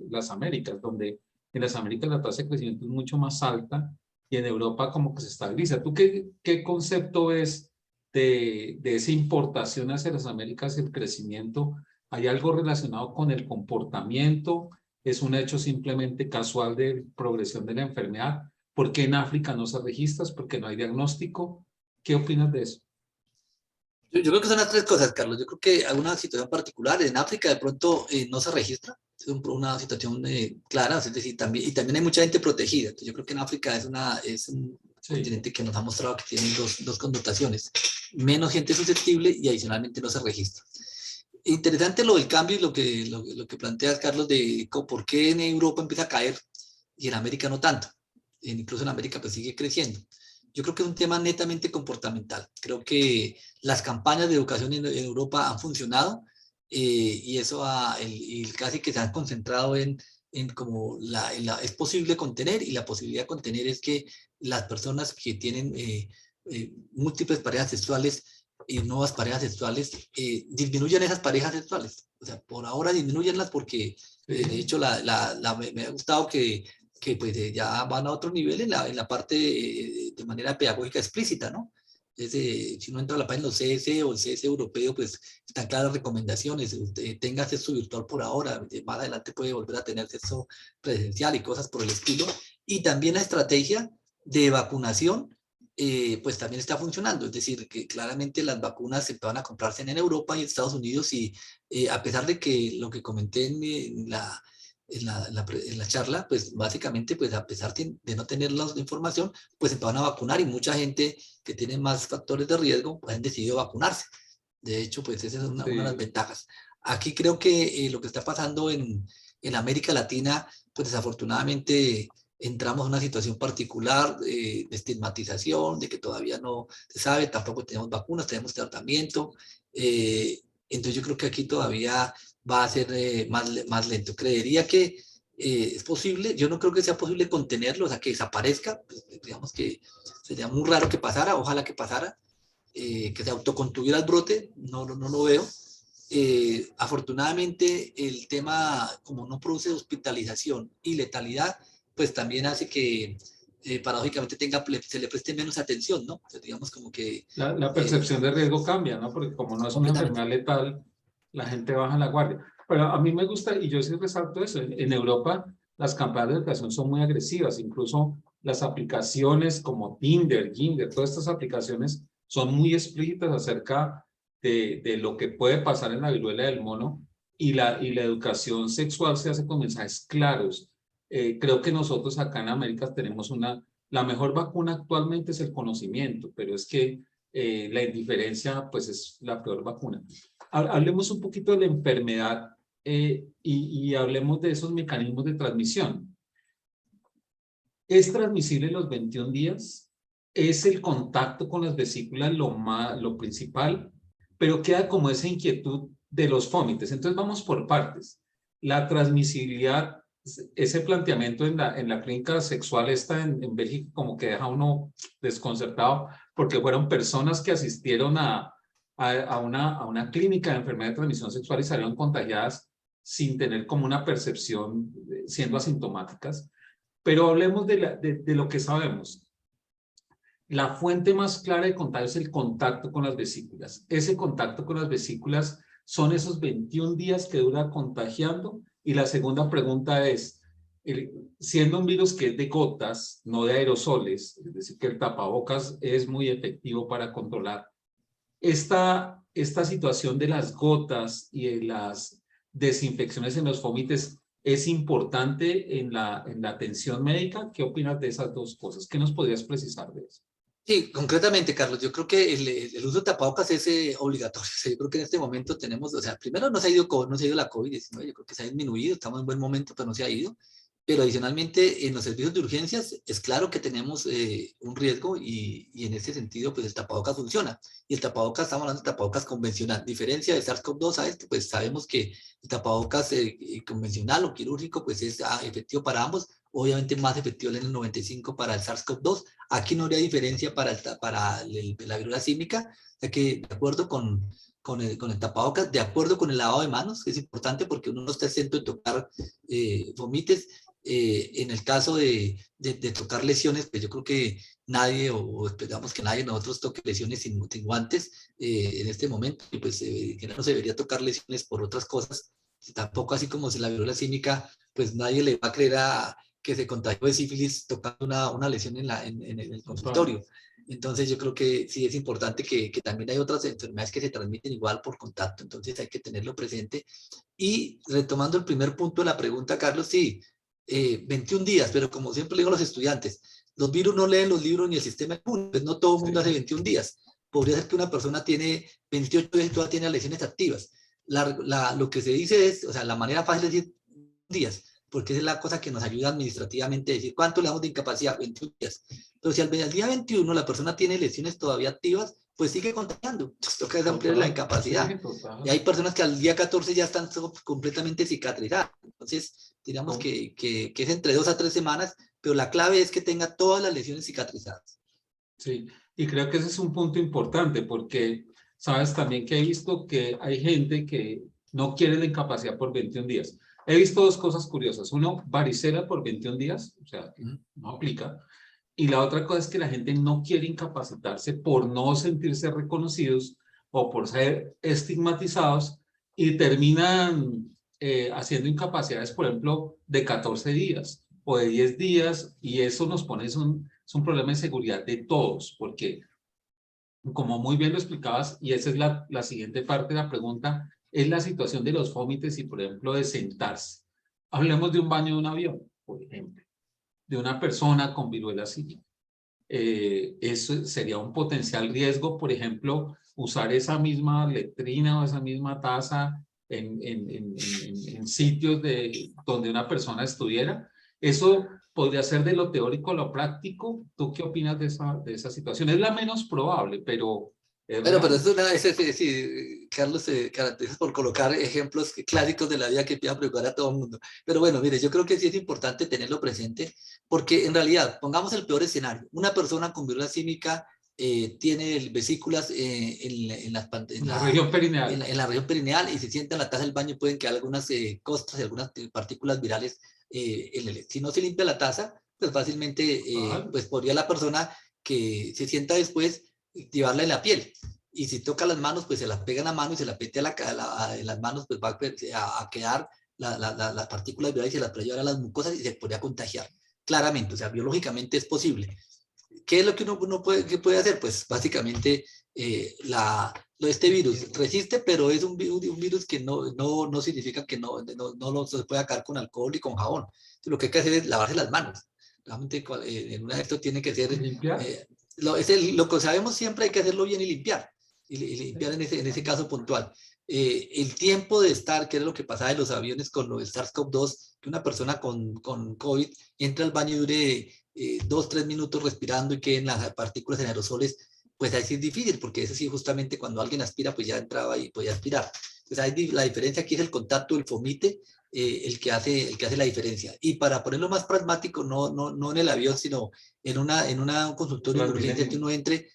las Américas, donde en las Américas la tasa de crecimiento es mucho más alta y en Europa como que se estabiliza. ¿Tú qué concepto ves de esa importación hacia las Américas y el crecimiento? ¿Hay algo relacionado con el comportamiento? ¿Es un hecho simplemente casual de progresión de la enfermedad? ¿Por qué en África no se registra? ¿Por qué no hay diagnóstico? ¿Qué opinas de eso? Yo creo que son las tres cosas, Carlos. Yo creo que alguna situación particular en África de pronto no se registra. Es una situación clara, es decir, también hay mucha gente protegida. Entonces, yo creo que en África es un continente que nos ha mostrado que tiene dos connotaciones. Menos gente susceptible y adicionalmente no se registra. Interesante lo del cambio y lo que planteas, Carlos, de por qué en Europa empieza a caer y en América no tanto. Incluso en América pues sigue creciendo. Yo creo que es un tema netamente comportamental. Creo que las campañas de educación en Europa han funcionado y eso casi que se han concentrado en como es posible contener, y la posibilidad de contener es que las personas que tienen múltiples parejas sexuales y nuevas parejas sexuales disminuyan esas parejas sexuales. O sea, por ahora disminuyanlas porque de hecho me ha gustado que pues ya van a otro nivel en la parte de manera pedagógica explícita, ¿no? Si uno entra a la página del CS o el CS europeo, pues están claras recomendaciones. Usted tenga acceso virtual por ahora, más adelante puede volver a tener acceso presencial y cosas por el estilo. Y también la estrategia de vacunación, pues también está funcionando. Es decir, que claramente las vacunas se van a comprarse en Europa y en Estados Unidos y a pesar de que lo que comenté en la charla, pues básicamente, pues a pesar de no tener la información, pues se van a vacunar y mucha gente que tiene más factores de riesgo pues han decidido vacunarse. De hecho, pues esa es una de las ventajas. Aquí creo que lo que está pasando en América Latina, pues desafortunadamente entramos en una situación particular de estigmatización, de que todavía no se sabe, tampoco tenemos vacunas, tenemos tratamiento. Entonces yo creo que aquí todavía va a ser más lento. Creería que es posible, yo no creo que sea posible contenerlo, o sea, que desaparezca, pues, digamos que sería muy raro que pasara, ojalá que pasara, que se autocontuviera el brote, no lo veo. Afortunadamente el tema, como no produce hospitalización y letalidad, pues también hace que paradójicamente se le preste menos atención, ¿no? O sea, digamos como que... La percepción de riesgo cambia, ¿no? Porque como no es una enfermedad letal, la gente baja la guardia. Pero a mí me gusta, y yo sí resalto eso, en Europa las campañas de educación son muy agresivas, incluso las aplicaciones como Tinder, Grindr, todas estas aplicaciones son muy explícitas acerca de lo que puede pasar en la viruela del mono, y la educación sexual se hace con mensajes claros. Creo que nosotros acá en América tenemos la mejor vacuna actualmente es el conocimiento, pero es que la indiferencia pues es la peor vacuna. Hablemos un poquito de la enfermedad y hablemos de esos mecanismos de transmisión. ¿Es transmisible los 21 días? ¿Es el contacto con las vesículas lo principal? Pero queda como esa inquietud de los fómites. Entonces vamos por partes. La transmisibilidad, ese planteamiento en la clínica sexual está en Bélgica como que deja a uno desconcertado, porque fueron personas que asistieron a una clínica de enfermedad de transmisión sexual y salieron contagiadas sin tener como una percepción, siendo asintomáticas. Pero hablemos de lo que sabemos. La fuente más clara de contagio es el contacto con las vesículas. Ese contacto con las vesículas son esos 21 días que dura contagiando. Y la segunda pregunta es, siendo un virus que es de gotas, no de aerosoles, es decir, que el tapabocas es muy efectivo para controlar, esta situación de las gotas y de las desinfecciones en los fómites es importante en la atención médica. ¿Qué opinas de esas dos cosas? ¿Qué nos podrías precisar de eso? Sí, concretamente, Carlos, yo creo que el uso de tapabocas es obligatorio. O sea, yo creo que en este momento tenemos, o sea, primero no se ha ido la COVID-19, yo creo que se ha disminuido, estamos en buen momento, pero no se ha ido. Pero adicionalmente, en los servicios de urgencias, es claro que tenemos un riesgo y en ese sentido, pues el tapabocas funciona. Y el tapabocas, estamos hablando de tapabocas convencional. Diferencia de SARS-CoV-2 a este, pues sabemos que el tapabocas convencional o quirúrgico, pues es efectivo para ambos. Obviamente más efectivo en el 95 para el SARS-CoV-2. Aquí no habría diferencia para la viruela símica, ya que de acuerdo con el tapabocas, de acuerdo con el lavado de manos, que es importante porque uno no está exento de tocar vomites. En el caso de tocar lesiones, pues yo creo que nadie, o esperamos que nadie de nosotros toque lesiones sin guantes en este momento, y pues que no se debería tocar lesiones por otras cosas. Tampoco así como si la viruela símica, pues nadie le va a creer que se contagió de sífilis tocando una lesión en el consultorio. Entonces yo creo que sí es importante que también hay otras enfermedades que se transmiten igual por contacto, entonces hay que tenerlo presente. Y retomando el primer punto de la pregunta, Carlos, sí, 21 días, pero como siempre le digo a los estudiantes, los virus no leen los libros ni el sistema inmune, pues no todo el mundo hace 21 días. Podría ser que una persona tiene 28 días y todavía tiene lesiones activas. Lo que se dice es, o sea, la manera fácil es decir días, porque esa es la cosa que nos ayuda administrativamente a decir cuánto le damos de incapacidad, 21 días. Pero si al día 21 la persona tiene lesiones todavía activas, pues sigue contagiando. Entonces toca ampliar la incapacidad. Sí, total. Y hay personas que al día 14 ya están completamente cicatrizadas. Entonces, diríamos que es entre 2 a 3 semanas, pero la clave es que tenga todas las lesiones cicatrizadas. Sí, y creo que ese es un punto importante porque sabes también que he visto que hay gente que no quiere la incapacidad por 21 días. He visto dos cosas curiosas. Uno, varicela por 21 días, o sea, no aplica. Y la otra cosa es que la gente no quiere incapacitarse por no sentirse reconocidos o por ser estigmatizados y terminan haciendo incapacidades, por ejemplo, de 14 días o de 10 días y eso nos pone, es un problema de seguridad de todos, porque como muy bien lo explicabas, y esa es la siguiente parte de la pregunta, es la situación de los vómites y, por ejemplo, de sentarse. Hablemos de un baño de un avión, por ejemplo, de una persona con viruela símica. Eso sería un potencial riesgo, por ejemplo, usar esa misma letrina o esa misma taza en sitios donde una persona estuviera. Eso podría ser de lo teórico a lo práctico. ¿Tú qué opinas de esa situación? Es la menos probable, pero es Bueno, pero real. es sí, Carlos se caracteriza por colocar ejemplos clásicos de la vida que empiezan a preocupar a todo el mundo. Pero bueno, mire, yo creo que sí es importante tenerlo presente, porque en realidad, pongamos el peor escenario, una persona con viruela símica tiene vesículas en La región perineal. en la región perineal y se sienta en la taza del baño, pueden quedar algunas costras y algunas partículas virales. Si no se limpia la taza, pues fácilmente pues podría la persona que se sienta después llevarla en la piel. Y si toca las manos, pues se las pega en la mano y se la pete en las manos, pues va a quedar las partículas virales y se las puede llevar a las mucosas y se podría contagiar. Claramente, o sea, biológicamente es posible. ¿Qué es lo que uno puede hacer? Pues básicamente este virus resiste, pero es un virus que no significa que no se pueda acabar con alcohol y con jabón. Entonces, lo que hay que hacer es lavarse las manos. Realmente en una de estos tiene que ser... ¿Limpiar? Lo que sabemos siempre hay que hacerlo bien y limpiar. Y limpiar en ese caso puntual. El tiempo de estar, que era lo que pasaba en los aviones con los SARS-CoV-2, que una persona con COVID entra al baño y dure 2-3 minutos respirando y queden las partículas en aerosoles, pues ahí sí es difícil, porque eso sí, justamente cuando alguien aspira, pues ya entraba y podía aspirar. Entonces la diferencia aquí es el contacto, el fomite, el que hace la diferencia. Y para ponerlo más pragmático, no en el avión, sino en un consultorio de urgencia que uno entre,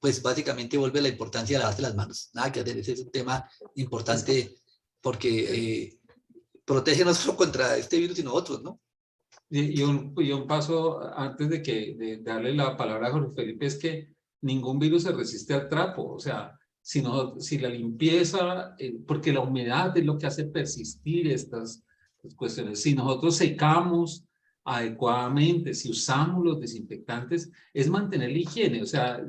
pues básicamente vuelve la importancia de lavarse las manos. Nada que hacer, ese es un tema importante porque protege no solo contra este virus, sino otros, ¿no? Y un paso antes de darle la palabra a Jorge Felipe es que ningún virus se resiste al trapo, o sea, si la limpieza, porque la humedad es lo que hace persistir estas cuestiones. Si nosotros secamos adecuadamente, si usamos los desinfectantes, es mantener la higiene, o sea,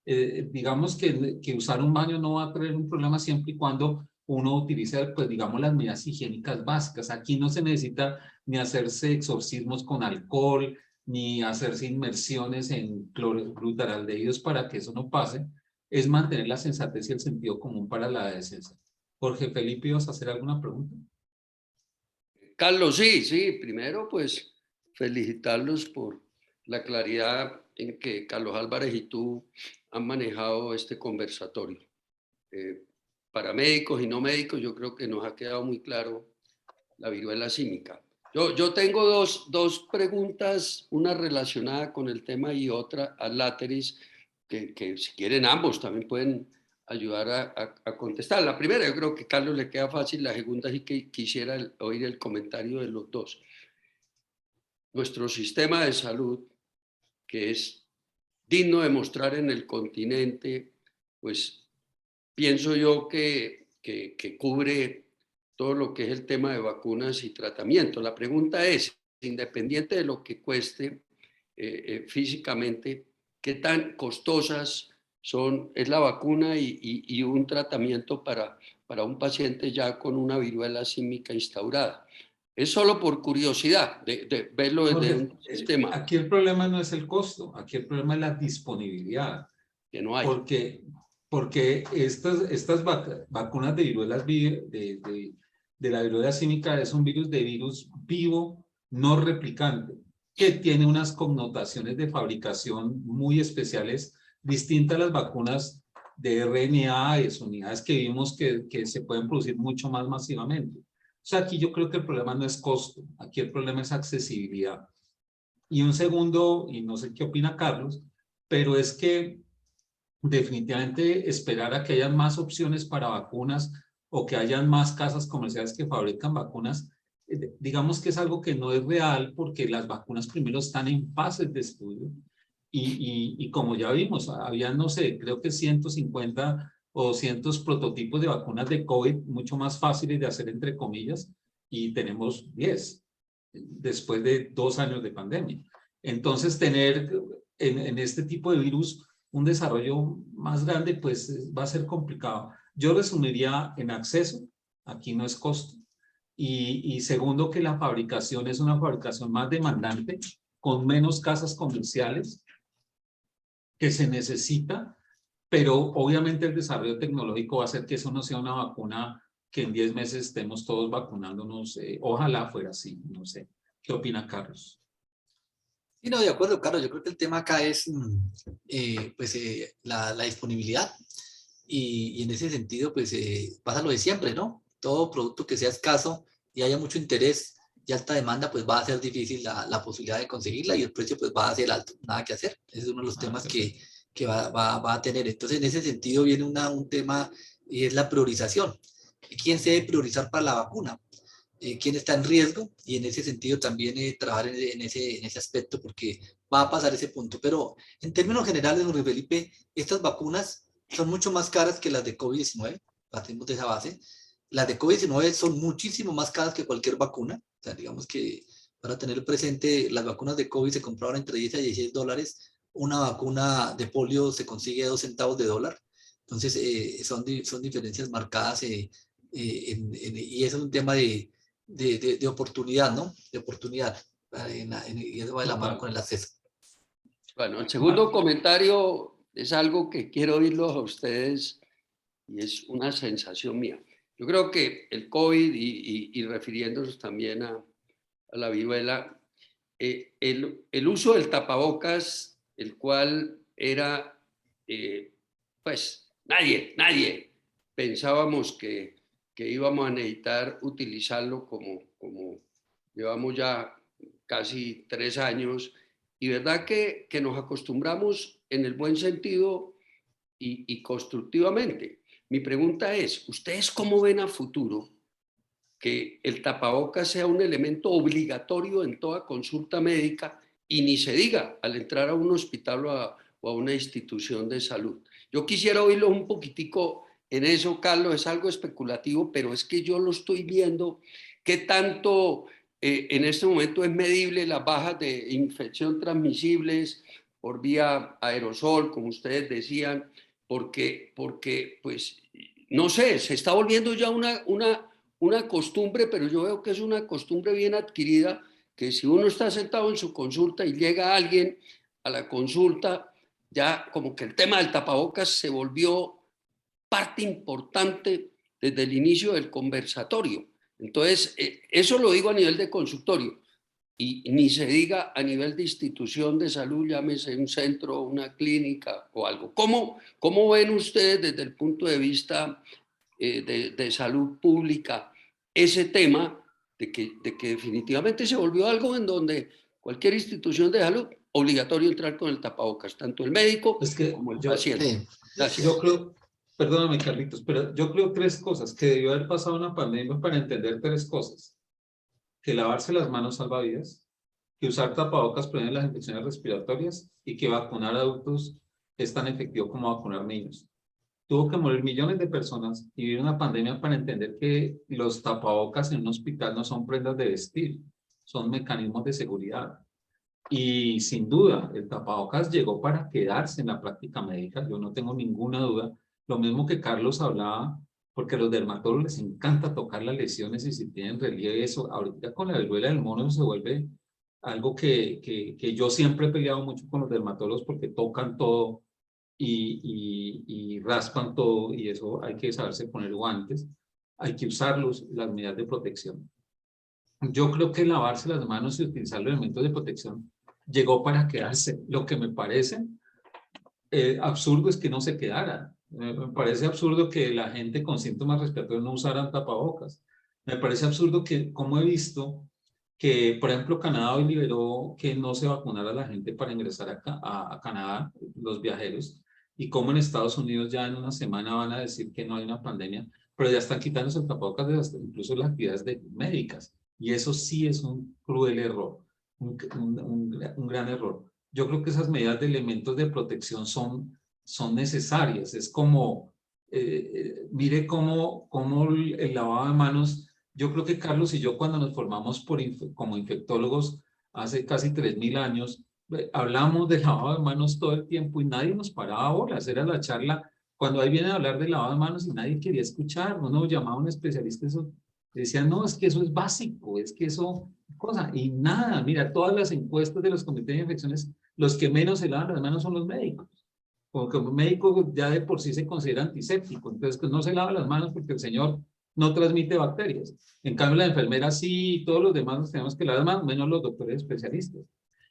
digamos que usar un baño no va a traer un problema siempre y cuando uno utilice, pues digamos, las medidas higiénicas básicas. Aquí no se necesita ni hacerse exorcismos con alcohol, ni hacerse inmersiones en glutaraldehídos para que eso no pase, es mantener la sensatez y el sentido común para la decencia. Jorge Felipe, ¿ibas a hacer alguna pregunta? Carlos, sí, primero pues felicitarlos por la claridad en que Carlos Álvarez y tú han manejado este conversatorio. Para médicos y no médicos, yo creo que nos ha quedado muy claro la viruela símica. Yo tengo dos preguntas, una relacionada con el tema y otra ad lateris, que si quieren ambos también pueden ayudar a contestar. La primera, yo creo que a Carlos le queda fácil, la segunda sí que quisiera oír el comentario de los dos. Nuestro sistema de salud, que es digno de mostrar en el continente, pues pienso yo que cubre todo lo que es el tema de vacunas y tratamiento. La pregunta es, independiente de lo que cueste físicamente, qué tan costosas es la vacuna y un tratamiento para un paciente ya con una viruela símica instaurada. Es solo por curiosidad de verlo desde Jorge, un sistema aquí el problema no es el costo, aquí el problema es la disponibilidad. que no hay. Porque estas vacunas de viruelas de la viruela símica es un virus vivo no replicante que tiene unas connotaciones de fabricación muy especiales, distintas a las vacunas de RNA, de unidades que vimos que se pueden producir mucho más masivamente. O sea, aquí yo creo que el problema no es costo, aquí el problema es accesibilidad. Y un segundo, y no sé qué opina Carlos, pero es que definitivamente esperar a que haya más opciones para vacunas o que hayan más casas comerciales que fabrican vacunas, digamos que es algo que no es real porque las vacunas primero están en fases de estudio y como ya vimos, había, no sé, creo que 150 o 200 prototipos de vacunas de COVID mucho más fáciles de hacer entre comillas y tenemos 10 después de 2 años de pandemia. Entonces tener en este tipo de virus un desarrollo más grande, pues va a ser complicado. Yo resumiría en acceso, aquí no es costo. Y segundo, que la fabricación es una fabricación más demandante, con menos casas comerciales que se necesita, pero obviamente el desarrollo tecnológico va a hacer que eso no sea una vacuna que en 10 meses estemos todos vacunándonos. Ojalá fuera así, no sé. ¿Qué opina Carlos? Sí, no, de acuerdo, Carlos. Yo creo que el tema acá es la disponibilidad y en ese sentido, pues pasa lo de siempre, ¿no? Todo producto que sea escaso y haya mucho interés y alta demanda, pues va a ser difícil la posibilidad de conseguirla y el precio pues va a ser alto. Nada que hacer. Ese es uno de los temas que va a tener. Entonces, en ese sentido viene un tema y es la priorización. ¿Quién se debe priorizar para la vacuna? Quién está en riesgo y en ese sentido también trabajar en ese aspecto porque va a pasar ese punto. Pero en términos generales, Jorge Felipe, estas vacunas son mucho más caras que las de COVID-19, partimos de esa base. Las de COVID-19 son muchísimo más caras que cualquier vacuna. O sea, digamos que para tener presente, las vacunas de COVID se compraban entre 10 a 16 dólares. Una vacuna de polio se consigue a 2 centavos de dólar. Entonces, son diferencias marcadas y eso es un tema de oportunidad, ¿no? De oportunidad. Y eso va de la mano con el acceso. Bueno, el segundo comentario es algo que quiero oírlo a ustedes y es una sensación mía. Yo creo que el COVID y refiriéndonos también a la viruela, el uso del tapabocas, el cual era, pues nadie pensábamos que íbamos a necesitar utilizarlo como llevamos ya casi 3 años, y verdad que nos acostumbramos en el buen sentido y constructivamente. Mi pregunta es, ¿ustedes cómo ven a futuro que el tapabocas sea un elemento obligatorio en toda consulta médica y ni se diga al entrar a un hospital o a una institución de salud? Yo quisiera oírlo un poquitico en eso, Carlos, es algo especulativo, pero es que yo lo estoy viendo, qué tanto en este momento es medible las bajas de infección transmisibles por vía aerosol, como ustedes decían, porque pues, no sé, se está volviendo ya una costumbre, pero yo veo que es una costumbre bien adquirida, que si uno está sentado en su consulta y llega alguien a la consulta, ya como que el tema del tapabocas se volvió parte importante desde el inicio del conversatorio. Entonces, eso lo digo a nivel de consultorio y ni se diga a nivel de institución de salud, llámese un centro, una clínica o algo. ¿Cómo ven ustedes desde el punto de vista de salud pública ese tema de que definitivamente se volvió algo en donde cualquier institución de salud obligatorio entrar con el tapabocas, tanto el médico como el paciente? Gracias. Yo creo, perdóname Carlitos, pero yo creo 3 cosas, que debió haber pasado una pandemia para entender 3 cosas, que lavarse las manos salva vidas, que usar tapabocas previene las infecciones respiratorias y que vacunar a adultos es tan efectivo como vacunar niños. Tuvo que morir millones de personas y vivir una pandemia para entender que los tapabocas en un hospital no son prendas de vestir, son mecanismos de seguridad. Y sin duda, el tapabocas llegó para quedarse en la práctica médica, yo no tengo ninguna duda. Lo mismo que Carlos hablaba, porque a los dermatólogos les encanta tocar las lesiones y si tienen relieve eso. Ahorita con la viruela del mono se vuelve algo que yo siempre he peleado mucho con los dermatólogos porque tocan todo y raspan todo y eso hay que saberse poner guantes, hay que usarlos, las medidas de protección. Yo creo que lavarse las manos y utilizar los elementos de protección llegó para quedarse. Lo que me parece absurdo es que no se quedara. Me parece absurdo que la gente con síntomas respiratorios no usaran tapabocas. Me parece absurdo que, como he visto, que, por ejemplo, Canadá hoy liberó que no se vacunara a la gente para ingresar a Canadá, los viajeros, y como en Estados Unidos ya en una semana van a decir que no hay una pandemia, pero ya están quitándose el tapabocas de incluso las actividades médicas. Y eso sí es un cruel error, un gran error. Yo creo que esas medidas de elementos de protección son necesarias. Es como, mire cómo el lavado de manos. Yo creo que Carlos y yo cuando nos formamos como infectólogos hace casi 3000 años, hablamos de lavado de manos todo el tiempo y nadie nos paraba bolas. Era la charla, cuando ahí vienen a hablar de lavado de manos y nadie quería escuchar, uno llamaba a un especialista, eso decía, no, es que eso es básico, es que eso, cosa, y nada, mira, todas las encuestas de los comités de infecciones, los que menos se lavan las manos son los médicos. Porque un médico ya de por sí se considera antiséptico, entonces pues no se lava las manos porque el señor no transmite bacterias. En cambio, la enfermera sí, y todos los demás nos tenemos que lavar las manos, menos los doctores especialistas.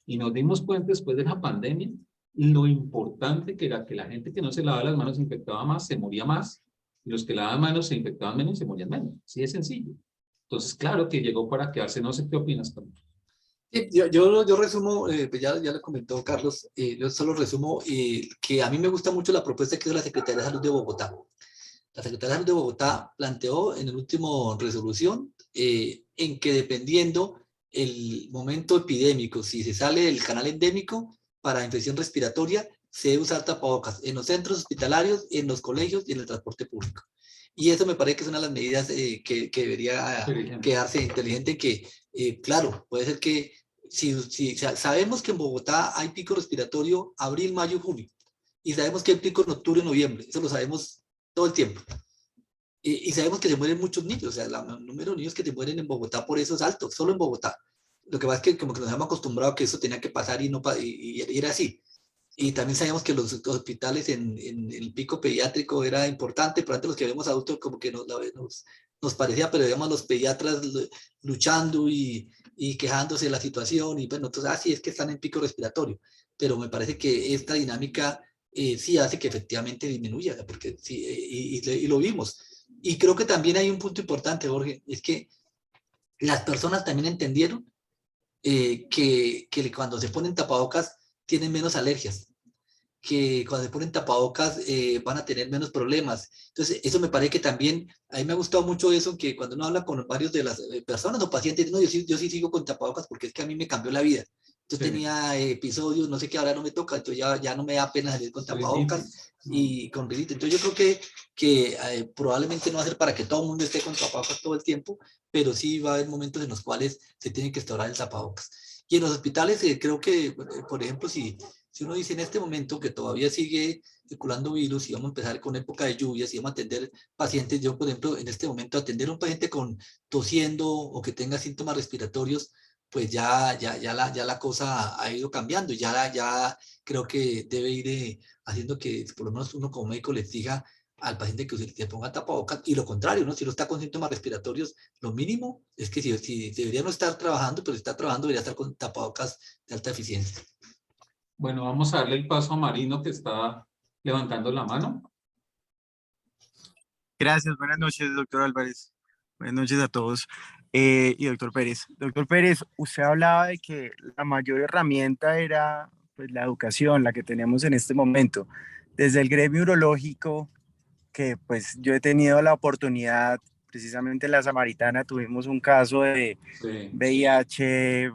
Y nos dimos cuenta después de la pandemia lo importante que era que la gente que no se lavaba las manos se infectaba más, se moría más, y los que lavaban manos se infectaban menos y se morían menos. Así de sencillo. Entonces, claro que llegó para quedarse. No sé qué opinas, Carlos. Sí, yo resumo, pues ya lo comentó Carlos, yo solo resumo que a mí me gusta mucho la propuesta que hizo la Secretaría de Salud de Bogotá. La Secretaría de Salud de Bogotá planteó en el último resolución en que dependiendo el momento epidémico, si se sale del canal endémico para infección respiratoria, se debe usar tapabocas en los centros hospitalarios, en los colegios y en el transporte público. Y eso me parece que es una de las medidas que debería quedarse inteligente, que claro, puede ser que si sabemos que en Bogotá hay pico respiratorio abril, mayo, junio, y sabemos que hay pico en octubre y noviembre, eso lo sabemos todo el tiempo. Y sabemos que se mueren muchos niños, o sea, el número de niños que se mueren en Bogotá por eso es alto, solo en Bogotá. Lo que pasa es que como que nos hemos acostumbrado a que eso tenía que pasar y era así. Y también sabíamos que los hospitales en el pico pediátrico era importante, pero antes los que vemos adultos como que nos parecía, pero veíamos a los pediatras luchando y quejándose de la situación y bueno, entonces así es que están en pico respiratorio, pero me parece que esta dinámica sí hace que efectivamente disminuya, porque sí, y lo vimos. Y creo que también hay un punto importante, Jorge, es que las personas también entendieron que cuando se ponen tapabocas tienen menos alergias, que cuando se ponen tapabocas van a tener menos problemas. Entonces, eso me parece que también, a mí me ha gustado mucho eso, que cuando uno habla con varios de las personas o pacientes, no, yo sí sigo con tapabocas porque es que a mí me cambió la vida. Yo Sí. tenía episodios, no sé qué, ahora no me toca, entonces ya no me da pena salir con tapabocas y con rinitis. Entonces yo creo que probablemente no va a ser para que todo el mundo esté con tapabocas todo el tiempo, pero sí va a haber momentos en los cuales se tiene que instaurar el tapabocas. Y en los hospitales creo que, por ejemplo, si uno dice en este momento que todavía sigue circulando virus y vamos a empezar con época de lluvias y vamos a atender pacientes, yo por ejemplo en este momento atender a un paciente con tosiendo o que tenga síntomas respiratorios, pues ya la cosa ha ido cambiando, ya creo que debe ir haciendo que por lo menos uno como médico les diga al paciente que se ponga tapabocas y lo contrario, ¿no? Si no está con síntomas respiratorios, lo mínimo es que si debería no estar trabajando, pero si está trabajando debería estar con tapabocas de alta eficiencia. Bueno, vamos a darle el paso a Marino que está levantando la mano. Gracias, buenas noches, doctor Álvarez. Buenas noches a todos. Y doctor Pérez. Doctor Pérez, usted hablaba de que la mayor herramienta era pues, la educación, la que tenemos en este momento. Desde el gremio urológico, que pues yo he tenido la oportunidad, precisamente en la Samaritana tuvimos un caso de Sí. VIH,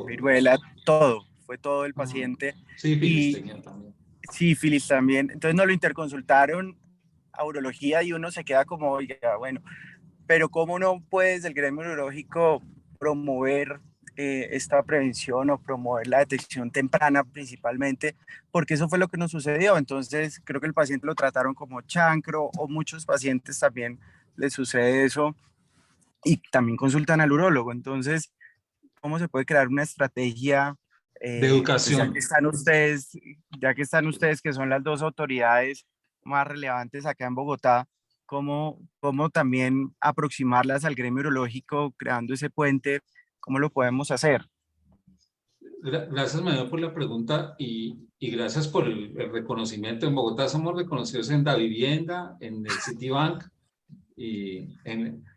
viruela, todo, fue todo el paciente. Sífilis tenía también. Sífilis también. Entonces nos lo interconsultaron a urología y uno se queda como, oiga, bueno, pero ¿cómo no puede desde el gremio urológico promover esta prevención o promover la detección temprana principalmente, porque eso fue lo que nos sucedió. Entonces creo que el paciente lo trataron como chancro, o muchos pacientes también les sucede eso y también consultan al urólogo. Entonces, ¿cómo se puede crear una estrategia? De Pues ya educación. que están ustedes, que son las dos autoridades más relevantes acá en Bogotá, ¿cómo también aproximarlas al gremio urológico creando ese puente? ¿Cómo lo podemos hacer? Gracias, Manuel, por la pregunta y gracias por el reconocimiento. En Bogotá somos reconocidos en Davivienda, en el Citibank y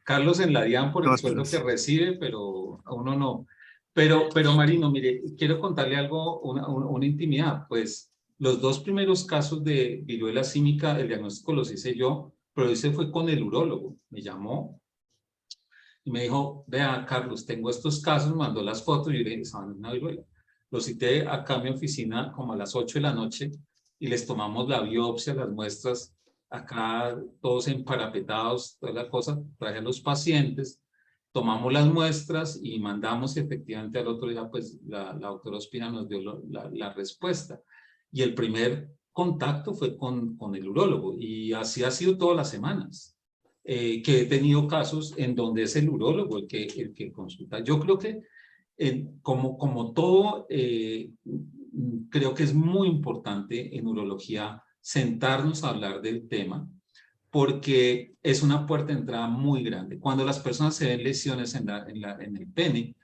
Carlos en la DIAN por el sueldo que recibe, pero a uno no. Pero Marino, mire, quiero contarle algo, una intimidad. Pues los dos primeros casos de viruela símica, el diagnóstico los hice yo, pero ese fue con el urólogo. Me llamó y me dijo, vea, Carlos, tengo estos casos, me mandó las fotos y yo le dije, estaban en una viruela. Los cité acá a mi oficina como a las 8 de la noche y les tomamos la biopsia, las muestras, acá todos emparapetados, toda la cosa, traje a los pacientes, tomamos las muestras y mandamos, y efectivamente al otro día pues la doctora Ospina nos dio la respuesta. Y el primer contacto fue con el urólogo y así ha sido todas las semanas. Que he tenido casos en donde es el urólogo el que consulta. Yo creo que como todo, creo que es muy importante en urología sentarnos a hablar del tema, porque es una puerta de entrada muy grande. Cuando las personas se ven lesiones en el pene,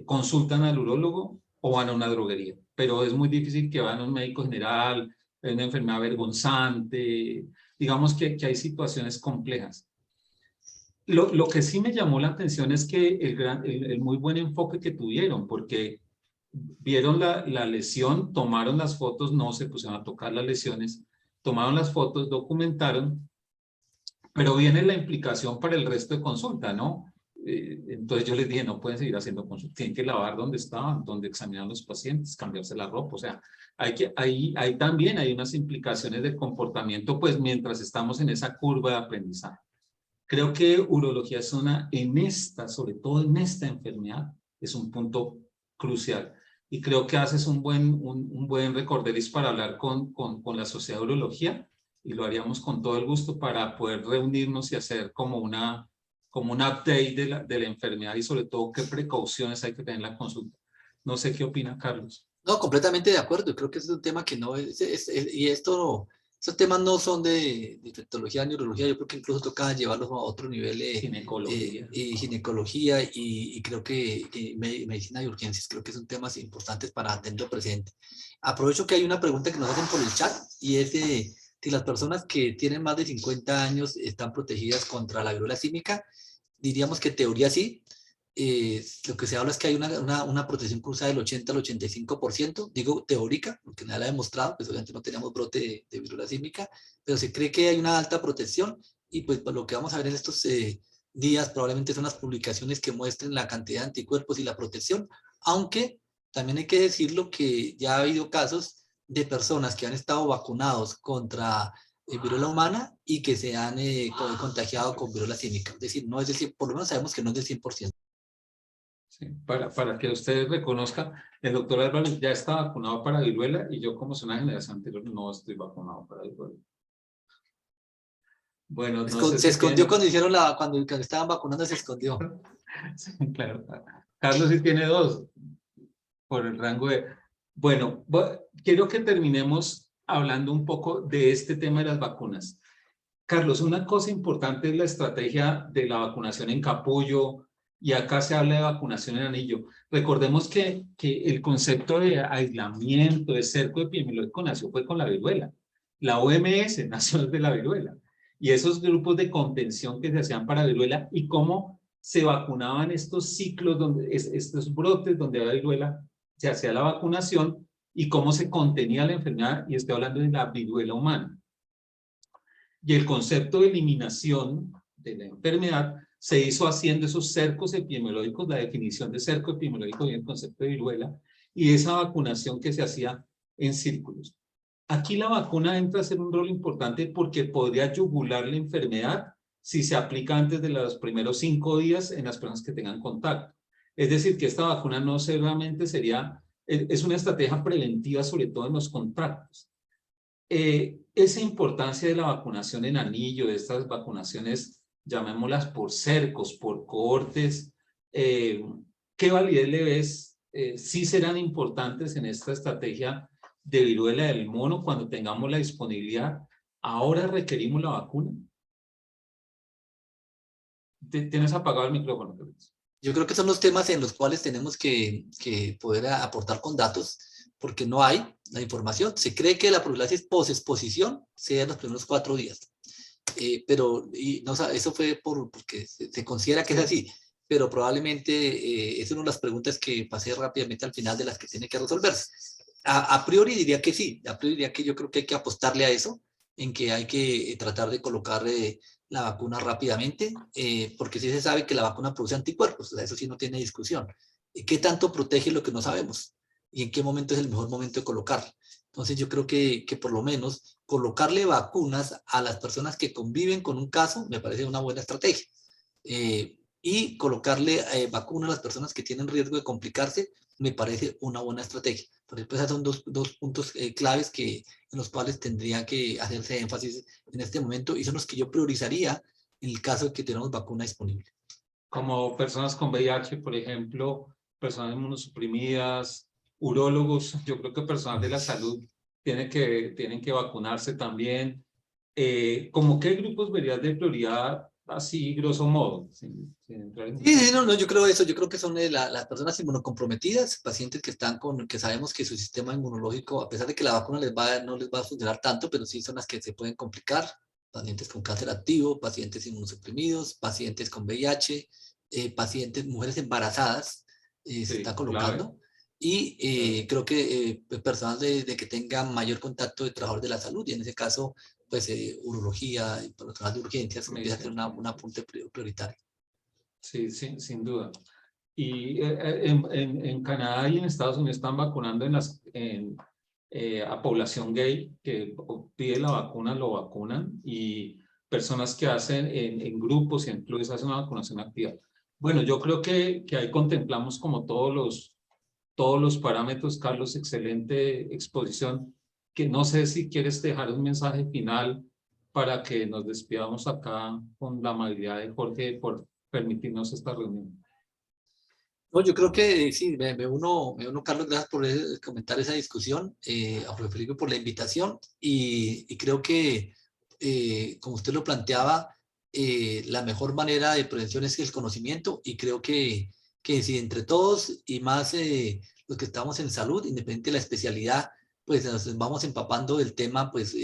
consultan al urólogo o van a una droguería, pero es muy difícil que vayan a un médico general, es una enfermedad vergonzante, digamos que hay situaciones complejas. Lo que sí me llamó la atención es que el muy buen enfoque que tuvieron, porque vieron la lesión, tomaron las fotos, no se pusieron a tocar las lesiones, tomaron las fotos, documentaron, pero viene la implicación para el resto de consulta, ¿no? Entonces yo les dije, no pueden seguir haciendo consulta, tienen que lavar donde estaban, donde examinan los pacientes, cambiarse la ropa, o sea, ahí también hay unas implicaciones de comportamiento, pues mientras estamos en esa curva de aprendizaje. Creo que urología es sobre todo en esta enfermedad, es un punto crucial. Y creo que haces un buen recorderis para hablar con la Sociedad de Urología, y lo haríamos con todo el gusto para poder reunirnos y hacer como un update de la enfermedad y sobre todo qué precauciones hay que tener en la consulta. No sé qué opina Carlos. No, completamente de acuerdo. Creo que es un tema que no es, y estos temas no son de infectología, neurología. Yo creo que incluso toca llevarlos a otro nivel, Ginecología. y ginecología, y creo que medicina de urgencias. Creo que son temas importantes para tenerlo presente. Aprovecho que hay una pregunta que nos hacen por el chat, y es si las personas que tienen más de 50 años están protegidas contra la viruela símica. Diríamos que en teoría sí. Lo que se habla es que hay una protección cruzada del 80 al 85%, digo teórica, porque nada la ha demostrado, pues obviamente no tenemos brote de viruela símica, pero se cree que hay una alta protección, y pues lo que vamos a ver en estos días probablemente son las publicaciones que muestren la cantidad de anticuerpos y la protección, aunque también hay que decirlo que ya ha habido casos de personas que han estado vacunados contra viruela humana y que se han contagiado con viruela símica, es decir, no es del 100%, por lo menos sabemos que no es del 100%. Sí, para que ustedes reconozcan, el doctor Álvarez ya está vacunado para viruela y yo, como soy una generación anterior, no estoy vacunado para viruela. Bueno, no sé Se escondió tiene... cuando estaban vacunando, se escondió. Sí, claro. Carlos sí tiene 2 por el rango de... Bueno, quiero que terminemos hablando un poco de este tema de las vacunas. Carlos, una cosa importante es la estrategia de la vacunación en capullo, y acá se habla de vacunación en anillo. Recordemos que el concepto de aislamiento, de cerco epidemiológico fue con la viruela. La OMS nació de la viruela. Y esos grupos de contención que se hacían para viruela, y cómo se vacunaban estos ciclos, estos brotes donde había viruela, se hacía la vacunación, y cómo se contenía la enfermedad, y estoy hablando de la viruela humana. Y el concepto de eliminación de la enfermedad se hizo haciendo esos cercos epidemiológicos, la definición de cerco epidemiológico y el concepto de viruela, y esa vacunación que se hacía en círculos. Aquí la vacuna entra a ser un rol importante porque podría yugular la enfermedad si se aplica antes de los primeros 5 días en las personas que tengan contacto. Es decir, que esta vacuna no solamente sería, es una estrategia preventiva, sobre todo en los contactos. Esa importancia de la vacunación en anillo, de estas vacunaciones, llamémoslas por cercos, por cohortes, ¿qué validez le ves? ¿Sí serán importantes en esta estrategia de viruela del mono cuando tengamos la disponibilidad? ¿Ahora requerimos la vacuna? ¿Tienes apagado el micrófono? Yo creo que son los temas en los cuales tenemos que poder aportar con datos, porque no hay la información. Se cree que la profilaxis post-exposición sea en los primeros 4 días, pero no, eso fue porque se considera que es así, pero probablemente es una de las preguntas que pasé rápidamente al final de las que tiene que resolverse. A priori diría que sí, a priori diría que yo creo que hay que apostarle a eso, en que hay que tratar de colocar la vacuna rápidamente, porque sí se sabe que la vacuna produce anticuerpos, o sea, eso sí no tiene discusión. ¿Qué tanto protege lo que no sabemos? ¿Y en qué momento es el mejor momento de colocarla? Entonces yo creo que por lo menos colocarle vacunas a las personas que conviven con un caso me parece una buena estrategia. Y colocarle vacuna a las personas que tienen riesgo de complicarse me parece una buena estrategia. Por ejemplo, esos son dos puntos claves en los cuales tendría que hacerse énfasis en este momento y son los que yo priorizaría en el caso de que tenemos vacuna disponible. Como personas con VIH, por ejemplo, personas inmunosuprimidas, urólogos, yo creo que personal de la salud tienen que vacunarse también. ¿Cómo qué grupos verías de prioridad, así grosso modo? Sin entrar en... Sí, no, yo creo eso, yo creo que son las personas inmunocomprometidas, pacientes que que sabemos que su sistema inmunológico, a pesar de que la vacuna no les va a funcionar tanto, pero sí son las que se pueden complicar, pacientes con cáncer activo, pacientes inmunosuprimidos, pacientes con VIH, mujeres embarazadas, se está colocando, claro. y creo que personal de que tengan mayor contacto de trabajador de la salud, y en ese caso, pues urología y personal de urgencias, empieza a ser un apunte prioritario. Sí, sin duda. Y en Canadá y en Estados Unidos están vacunando a población gay que pide la vacuna, lo vacunan, y personas que hacen en grupos y en clubes hacen una vacunación activa. Bueno, yo creo que ahí contemplamos como todos los parámetros. Carlos, excelente exposición. Que no sé si quieres dejar un mensaje final para que nos despidamos acá con la amabilidad de Jorge por permitirnos esta reunión. No, yo creo que sí, me uno, Carlos, gracias por comentar esa discusión, a Jorge Felipe por la invitación, y creo que, como usted lo planteaba, la mejor manera de prevención es el conocimiento, y creo que si entre todos y más los que estamos en salud, independiente de la especialidad, pues nos vamos empapando del tema, pues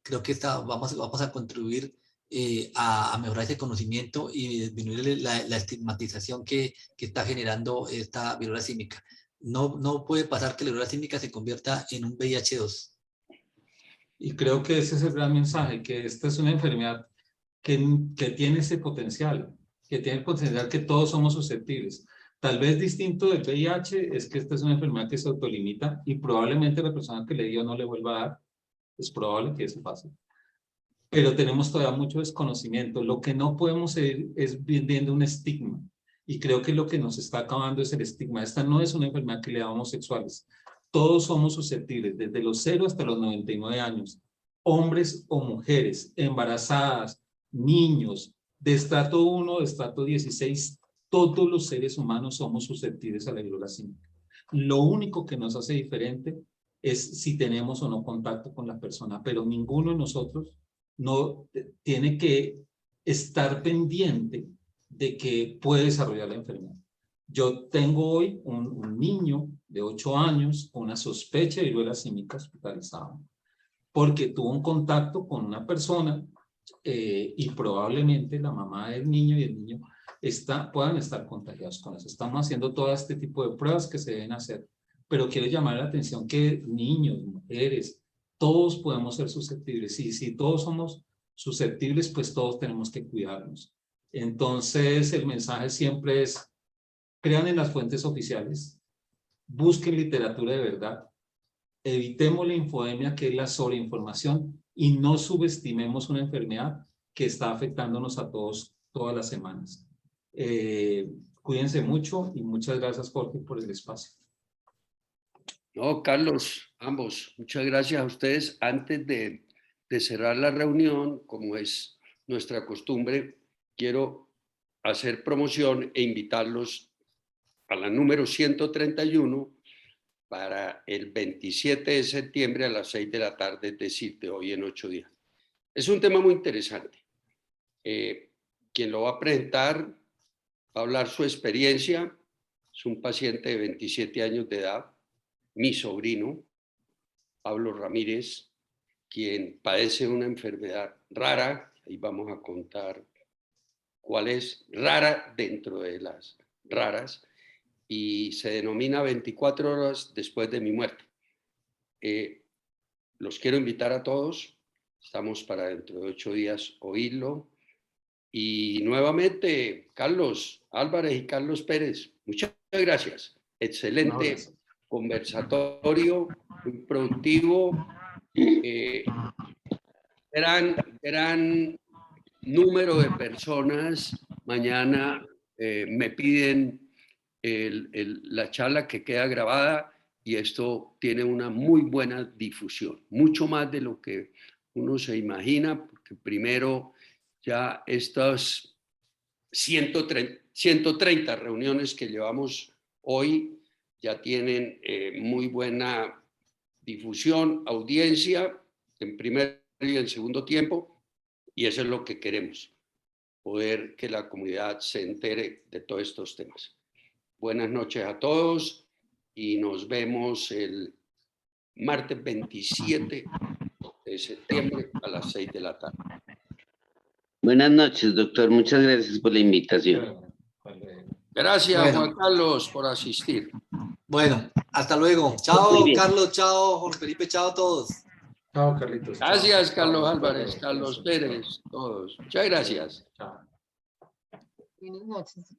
creo que vamos a contribuir a mejorar ese conocimiento y disminuir la estigmatización que está generando esta viruela símica. No puede pasar que la viruela símica se convierta en un VIH-2. Y creo que ese es el gran mensaje, que esta es una enfermedad que tiene ese potencial, que tiene el potencial que todos somos susceptibles. Tal vez distinto del VIH es que esta es una enfermedad que se autolimita y probablemente la persona que le dio no le vuelva a dar. Es probable que eso pase. Pero tenemos todavía mucho desconocimiento. Lo que no podemos seguir es viendo un estigma. Y creo que lo que nos está acabando es el estigma. Esta no es una enfermedad que le da a homosexuales. Todos somos susceptibles, desde los 0 hasta los 99 años. Hombres o mujeres, embarazadas, niños, de estrato 1, de estrato 16, todos los seres humanos somos susceptibles a la viruela símica. Lo único que nos hace diferente es si tenemos o no contacto con la persona, pero ninguno de nosotros no tiene que estar pendiente de que puede desarrollar la enfermedad. Yo tengo hoy un niño de 8 años con una sospecha de viruela símica hospitalizado porque tuvo un contacto con una persona y probablemente la mamá del niño y el niño puedan estar contagiados con eso. Estamos haciendo todo este tipo de pruebas que se deben hacer, pero quiero llamar la atención que niños, mujeres, todos podemos ser susceptibles, y si todos somos susceptibles, pues todos tenemos que cuidarnos. Entonces el mensaje siempre es: crean en las fuentes oficiales, busquen literatura de verdad, evitemos la infodemia, que es la sobreinformación, y no subestimemos una enfermedad que está afectándonos a todos todas las semanas. Cuídense mucho y muchas gracias, Jorge, por el espacio. No, Carlos, ambos, muchas gracias a ustedes. Antes de cerrar la reunión, como es nuestra costumbre, quiero hacer promoción e invitarlos a la número 131 para el 27 de septiembre a las 6 de la tarde, es decir, de hoy en 8 días. Es un tema muy interesante. Quien lo va a presentar va a hablar su experiencia. Es un paciente de 27 años de edad, mi sobrino, Pablo Ramírez, quien padece una enfermedad rara, y vamos a contar cuál es, rara dentro de las raras, y se denomina 24 horas después de mi muerte. Los quiero invitar a todos, estamos para dentro de 8 días oírlo, y nuevamente, Carlos Álvarez y Carlos Pérez, muchas gracias. Excelente conversatorio, muy productivo, gran número de personas. Mañana me piden la charla que queda grabada y esto tiene una muy buena difusión, mucho más de lo que uno se imagina, porque primero ya estas 130 reuniones que llevamos hoy ya tienen muy buena difusión, audiencia en primer y en segundo tiempo, y eso es lo que queremos, poder que la comunidad se entere de todos estos temas. Buenas noches a todos y nos vemos el martes 27 de septiembre a las 6 de la tarde. Buenas noches, doctor. Muchas gracias por la invitación. Gracias, Bueno. Juan Carlos, por asistir. Bueno, hasta luego. Chao, Carlos, chao, Jorge Felipe, chao a todos. Chao, Carlitos. Gracias, Chao. Carlos Chao. Álvarez, Carlos Pérez, todos. Muchas gracias. Chao. Buenas noches.